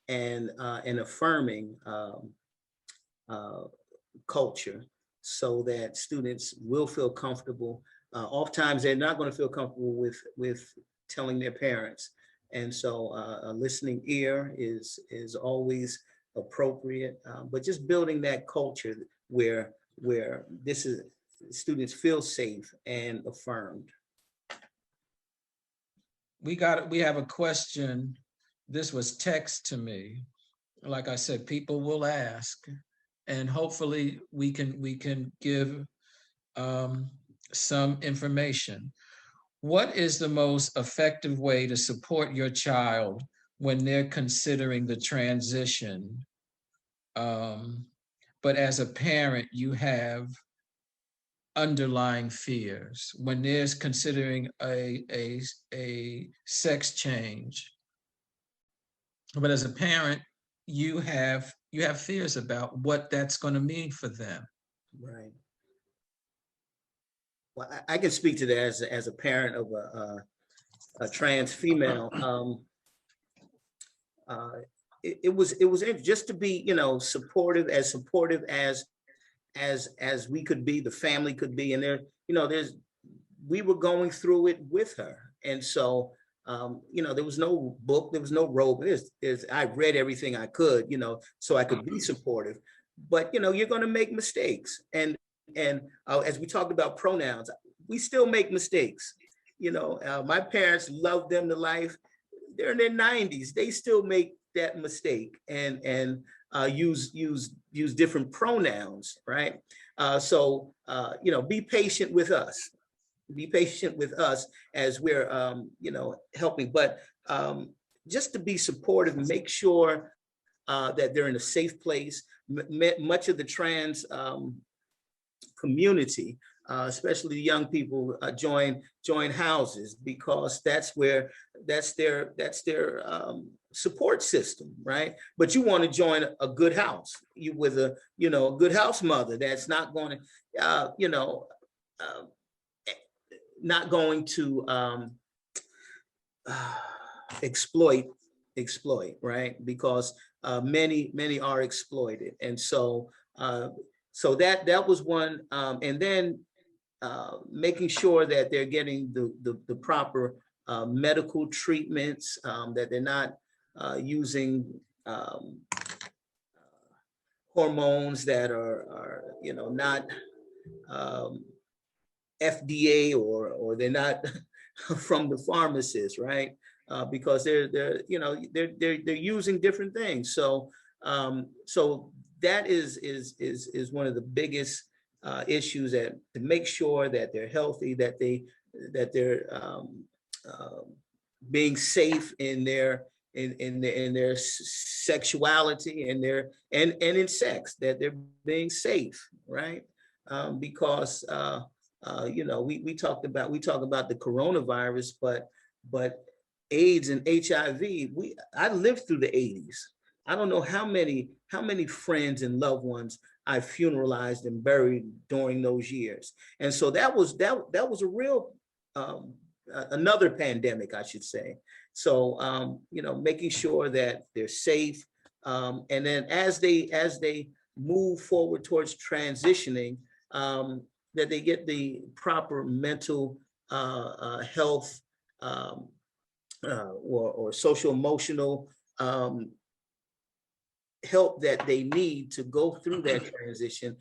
and an affirming culture, so that students will feel comfortable. Oftentimes they're not going to feel comfortable with telling their parents. And so a listening ear is always appropriate, but just building that culture where this is, students feel safe and affirmed. We have a question. This was text to me. Like I said, people will ask, and hopefully we can give some information. What is the most effective way to support your child when they're considering the transition? But as a parent, you have underlying fears when there's considering a sex change. But as a parent, you have fears about what that's going to mean for them. Right. Well, I can speak to that as a parent of a trans female. It was just to be, you know, supportive as we could be, the family could be, and there, you know, we were going through it with her, and so you know, there was no book, there was no rope. I read everything I could, you know, so I could be supportive. But you know, you're going to make mistakes, and as we talked about pronouns, we still make mistakes. You know, my parents loved them to life. They're in their 90s. They still make that mistake and use different pronouns, right? So you know, be patient with us. Be patient with us as we're you know, helping. But just to be supportive, make sure that they're in a safe place. Much of the trans community, especially the young people, join houses, because that's their support system, right? But you want to join a good house, with a, you know, a good house mother that's not going to you know, not going to exploit, right? Because many are exploited. And so so that was one, and then making sure that they're getting the proper medical treatments, that they're not using hormones that are you know, not FDA, or they're not from the pharmacist, right? Because they're you know, they're using different things. So so that is one of the biggest issues, that to make sure that they're healthy, that they're being safe in their sexuality and in sex, that they're being safe, right? Because you know, we talk about the coronavirus, but AIDS and HIV, I lived through the 80s. I don't know how many friends and loved ones I funeralized and buried during those years. And so that was a real another pandemic, I should say. So you know, making sure that they're safe, and then as they move forward towards transitioning, that they get the proper mental health, or social emotional help that they need to go through that transition,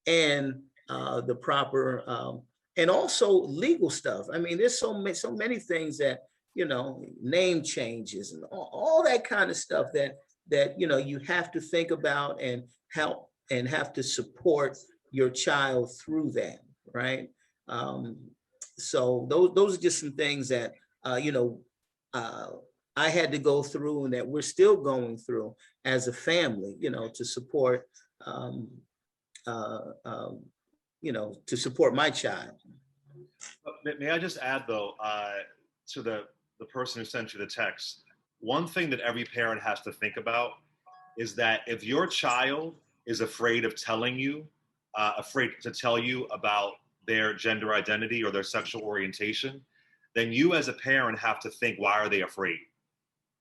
and the proper and also legal stuff. I mean, there's so many things that, you know, name changes and all that kind of stuff that you know, you have to think about and help and have to support your child through that, right? So those are just some things that you know, I had to go through, and that we're still going through as a family, you know, to support you know, to support my child. May I just add, though, to the person who sent you the text, one thing that every parent has to think about is that if your child is afraid of telling you, afraid to tell you about their gender identity or their sexual orientation, then you as a parent have to think, why are they afraid?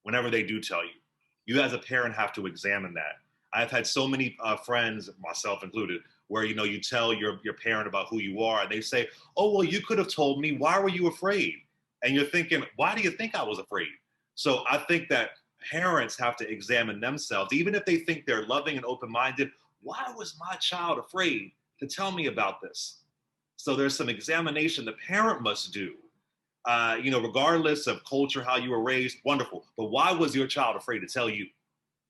whenever they do tell you. You as a parent have to examine that. I've had so many friends, myself included, where, you know, you tell your parent about who you are and they say, oh, well, you could have told me, why were you afraid? And you're thinking, why do you think I was afraid? So I think that parents have to examine themselves, even if they think they're loving and open-minded. Why was my child afraid to tell me about this? So there's some examination the parent must do. You know, regardless of culture, how you were raised, wonderful. But why was your child afraid to tell you?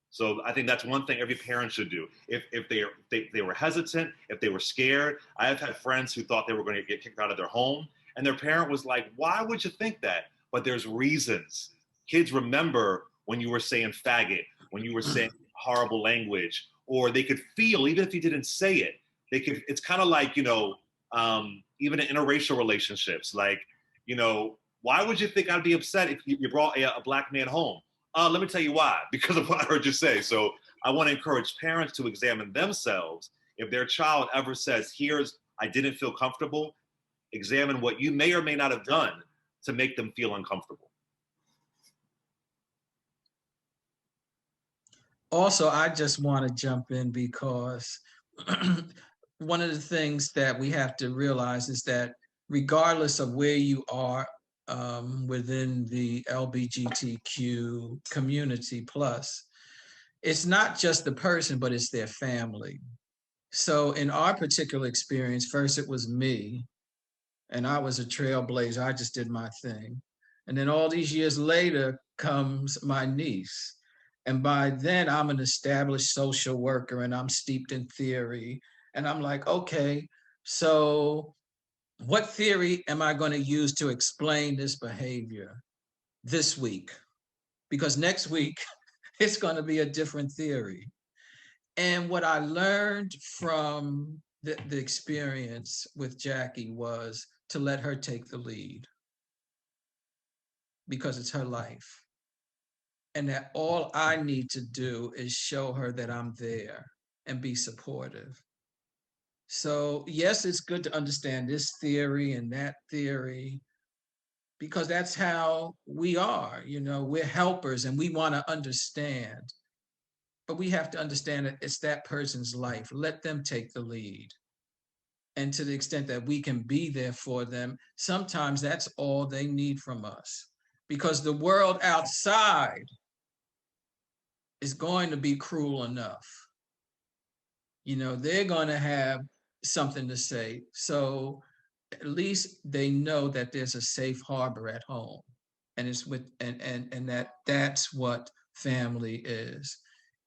So I think that's one thing every parent should do. If they were hesitant, if they were scared. I have had friends who thought they were going to get kicked out of their home, and their parent was like, why would you think that? But there's reasons. Kids remember when you were saying faggot, when you were saying horrible language, or they could feel, even if you didn't say it, they could. It's kind of like, you know, even in interracial relationships, like, you know, why would you think I'd be upset if you brought a black man home? Let me tell you why, because of what I heard you say. So I want to encourage parents to examine themselves. If their child ever says, I didn't feel comfortable, examine what you may or may not have done to make them feel uncomfortable. Also, I just want to jump in because one of the things that we have to realize is that regardless of where you are within the LGBTQ community plus, it's not just the person, but it's their family. So in our particular experience, first it was me, and I was a trailblazer. I just did my thing. And then all these years later comes my niece. And by then I'm an established social worker and I'm steeped in theory. And I'm like, okay, so what theory am I going to use to explain this behavior this week? Because next week it's going to be a different theory. And what I learned from the experience with Jackie was to let her take the lead because it's her life. And that all I need to do is show her that I'm there and be supportive. So yes, it's good to understand this theory and that theory, because that's how we are. You know, we're helpers and we want to understand. But we have to understand that it's that person's life. Let them take the lead. And to the extent that we can be there for them, sometimes that's all they need from us. Because the world outside is going to be cruel enough. You know, they're going to have something to say. So at least they know that there's a safe harbor at home. And it's with and that's what family is.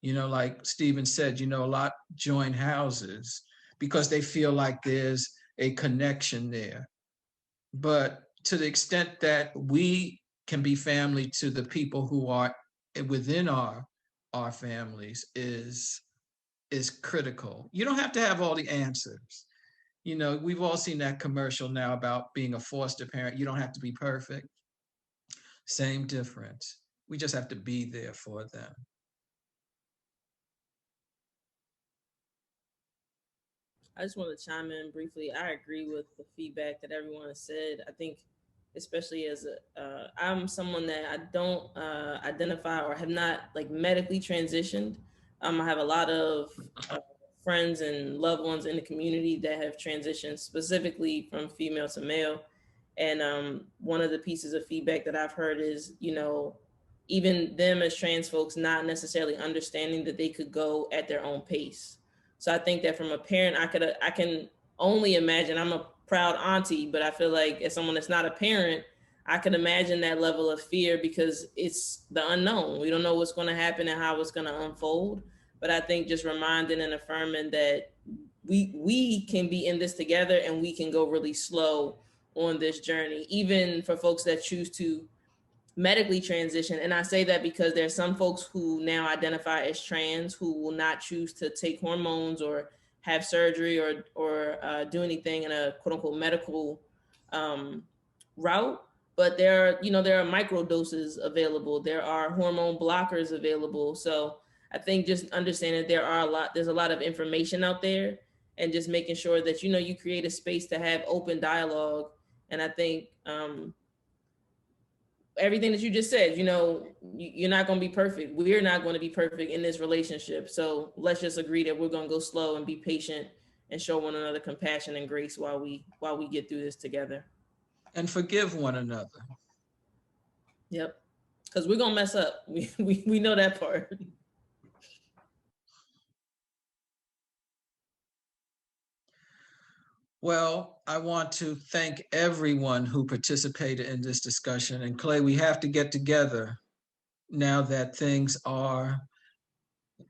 You know, like Stephen said, you know, a lot join houses because they feel like there's a connection there. But to the extent that we can be family to the people who are within our families is critical. You don't have to have all the answers. You know, we've all seen that commercial now about being a foster parent. You don't have to be perfect. Same difference. We just have to be there for them. I just want to chime in briefly. I agree with the feedback that everyone has said. I think, especially as I'm someone that I don't identify or have not like medically transitioned. I have a lot of friends and loved ones in the community that have transitioned specifically from female to male. And one of the pieces of feedback that I've heard is, you know, even them as trans folks not necessarily understanding that they could go at their own pace. So I think that from a parent, I can only imagine. I'm a proud auntie, but I feel like as someone that's not a parent, I can imagine that level of fear because it's the unknown. We don't know what's going to happen and how it's going to unfold. But I think just reminding and affirming that we can be in this together and we can go really slow on this journey, even for folks that choose to medically transition. And I say that because there's some folks who now identify as trans who will not choose to take hormones or have surgery or do anything in a quote unquote medical route. But there are micro doses available. There are hormone blockers available. So I think just understanding there's a lot of information out there, and just making sure that, you know, you create a space to have open dialogue. And I think everything that you just said, you know, you're not going to be perfect. We're not going to be perfect in this relationship. So let's just agree that we're going to go slow and be patient and show one another compassion and grace while we get through this together. And forgive one another. Yep. Because we're going to mess up. We know that part. Well, I want to thank everyone who participated in this discussion. And Clay, we have to get together now that things are,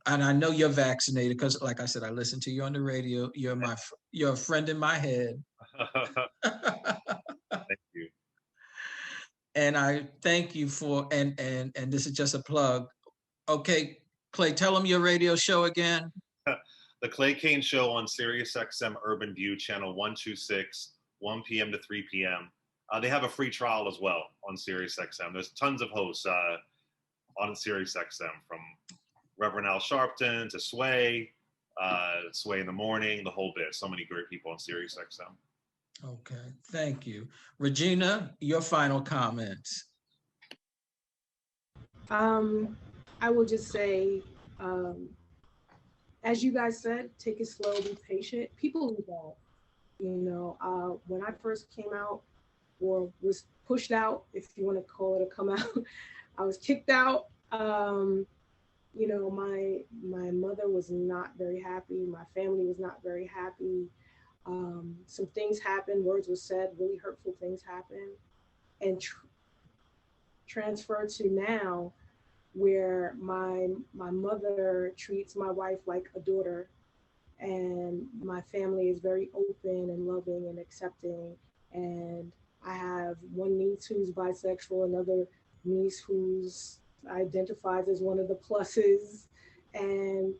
and I know you're vaccinated because, like I said, I listened to you on the radio. You're a friend in my head. Thank you. And I thank you for, and this is just a plug. Okay, Clay, tell them your radio show again. The Clay Kane Show on Sirius XM Urban View, channel 126, 1 p.m. to 3 p.m. They have a free trial as well on Sirius XM. There's tons of hosts on Sirius XM, from Reverend Al Sharpton to Sway, Sway in the Morning, the whole bit. So many great people on Sirius XM. Okay, thank you. Regina, your final comments. I will just say, as you guys said, take it slow, be patient. People evolve. You know, when I first came out, or was pushed out, if you want to call it a come out, I was kicked out. You know, my mother was not very happy. My family was not very happy. Some things happened, words were said, really hurtful things happened, and transferred to now, where my mother treats my wife like a daughter, and my family is very open and loving and accepting. And I have one niece who's bisexual, another niece who's identifies as one of the pluses, and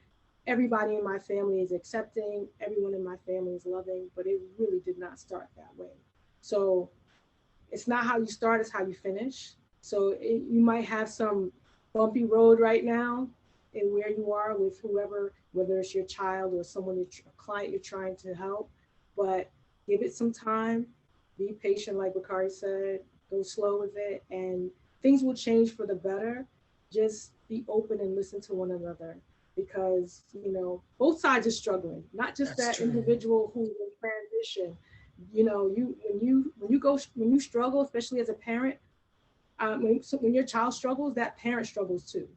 everybody in my family is accepting, everyone in my family is loving, but it really did not start that way. So it's not how you start, it's how you finish. So you might have some bumpy road right now in where you are with whoever, whether it's your child or someone, a client you're trying to help, but give it some time, be patient, like Bakari said, go slow with it, and things will change for the better. Just be open and listen to one another, because, you know, both sides are struggling, not just That's that true. individual who's in transition. You know, when you struggle, especially as a parent, when your child struggles, that parent struggles too.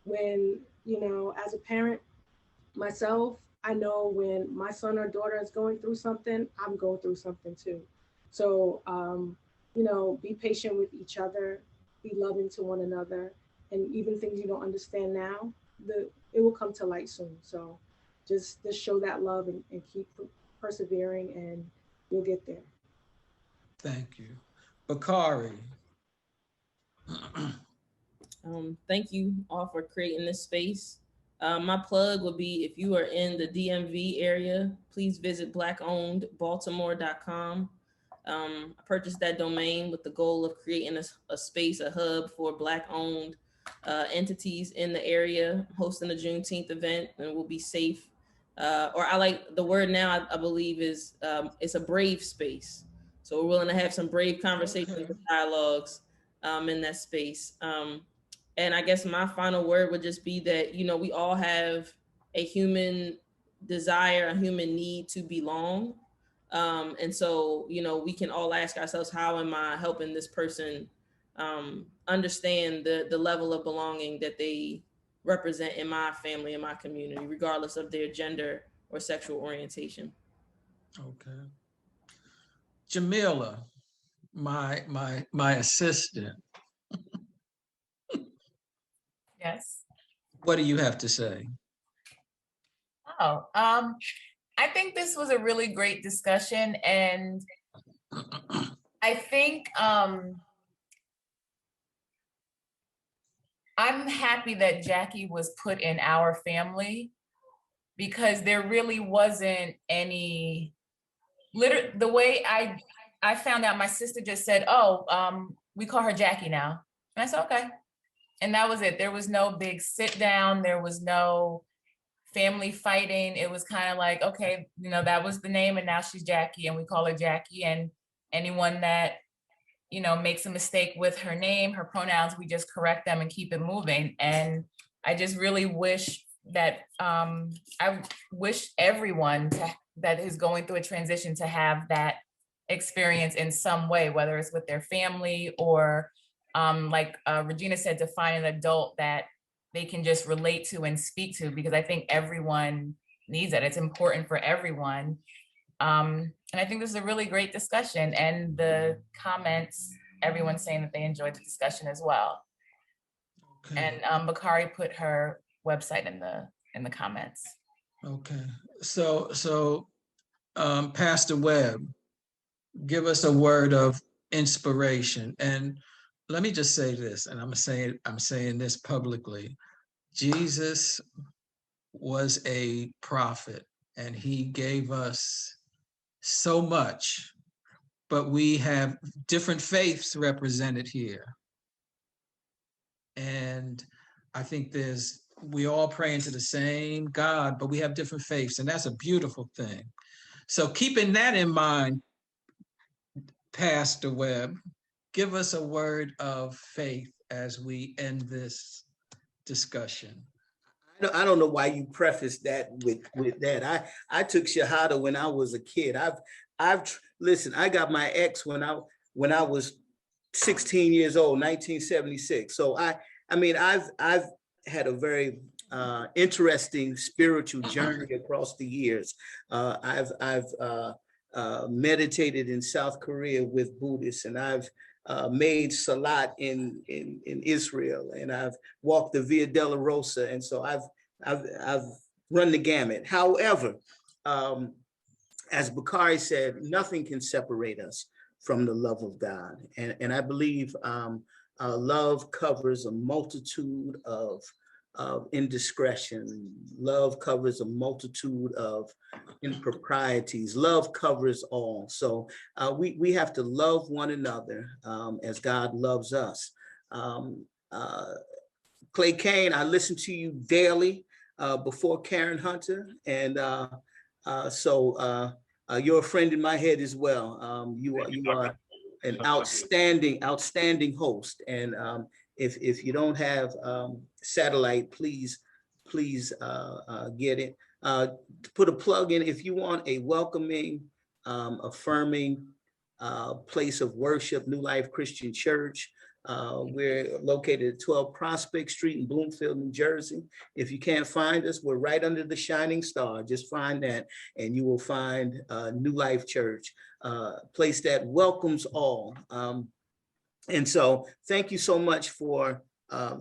When, you know, as a parent myself, I know when my son or daughter is going through something, I'm going through something too. So, you know, be patient with each other, be loving to one another, and even things you don't understand now, it will come to light soon. So just show that love and keep persevering, and you'll get there. Thank you. Bakari. Thank you all for creating this space. My plug would be, if you are in the DMV area, please visit blackownedbaltimore.com. I purchased that domain with the goal of creating a space, a hub for Black-owned entities in the area, hosting a Juneteenth event, and we'll be safe. Or I like the word now, I believe is, it's a brave space. So we're willing to have some brave conversations and dialogues in that space. And I guess my final word would just be that, you know, we all have a human desire, a human need to belong. And so, you know, we can all ask ourselves, how am I helping this person understand the level of belonging that they represent in my family, in my community, regardless of their gender or sexual orientation. Okay. Jamila, my assistant. Yes. What do you have to say? Oh, I think this was a really great discussion, and I think I'm happy that Jackie was put in our family, because there really wasn't any, the way I found out, my sister just said, oh, we call her Jackie now. And I said, okay. And that was it. There was no big sit down. There was no family fighting. It was kind of like, okay, you know, that was the name, and now she's Jackie, and we call her Jackie. And anyone that, makes a mistake with her name, her pronouns, we just correct them and keep it moving. And I just really wish that, I wish everyone that is going through a transition to have that experience in some way, whether it's with their family or like Regina said, to find an adult that they can just relate to and speak to, because I think everyone needs that. It's important for everyone. And I think this is a really great discussion, and the comments, everyone's saying that they enjoyed the discussion as well. Okay. And Bakari put her website in the comments. Okay. So Pastor Webb, give us a word of inspiration. And let me just say this, and I'm saying this publicly. Jesus was a prophet, and he gave us so much, but we have different faiths represented here. And I think we all pray into the same God, but we have different faiths, and that's a beautiful thing. So keeping that in mind, Pastor Webb, give us a word of faith as we end this discussion. I don't know why you prefaced that with that. I took Shahada when I was a kid. Listen, I got my ex when I was 16 years old, 1976. So I mean, I've had a very interesting spiritual journey across the years. I've meditated in South Korea with Buddhists, and I've made Salat in Israel, and I've walked the Via Dolorosa, and so I've run the gamut. However, as Bakari said, nothing can separate us from the love of God, and I believe love covers a multitude of indiscretion. Love covers a multitude of improprieties. Love covers all. So we have to love one another as God loves us. Clay Kane, I listen to you daily before Karen Hunter, and so you're a friend in my head as well. You are an outstanding host, and if you don't have satellite, please get it. To put a plug in, if you want a welcoming, affirming place of worship, New Life Christian Church. We're located at 12 Prospect Street in Bloomfield, New Jersey. If you can't find us, we're right under the shining star. Just find that, and you will find New Life Church, a place that welcomes all. And so thank you so much for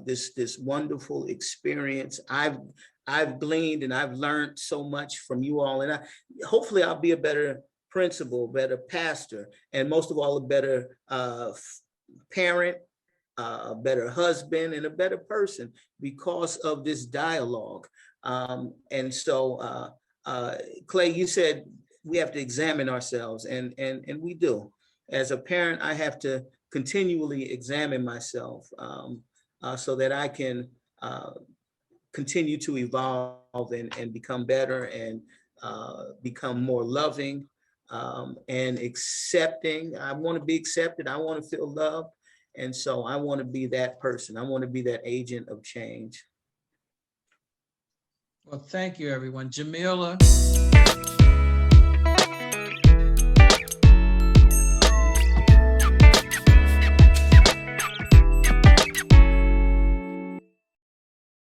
this wonderful experience. I've gleaned and I've learned so much from you all, and hopefully I'll be a better principal, better pastor, and most of all, a better parent, a better husband, and a better person because of this dialogue. And so, Clay, you said we have to examine ourselves, and we do. As a parent, I have to continually examine myself so that I can continue to evolve and become better and become more loving and accepting. I want to be accepted. I want to feel loved. And so I want to be that person. I want to be that agent of change. Well, thank you, everyone. Jamila.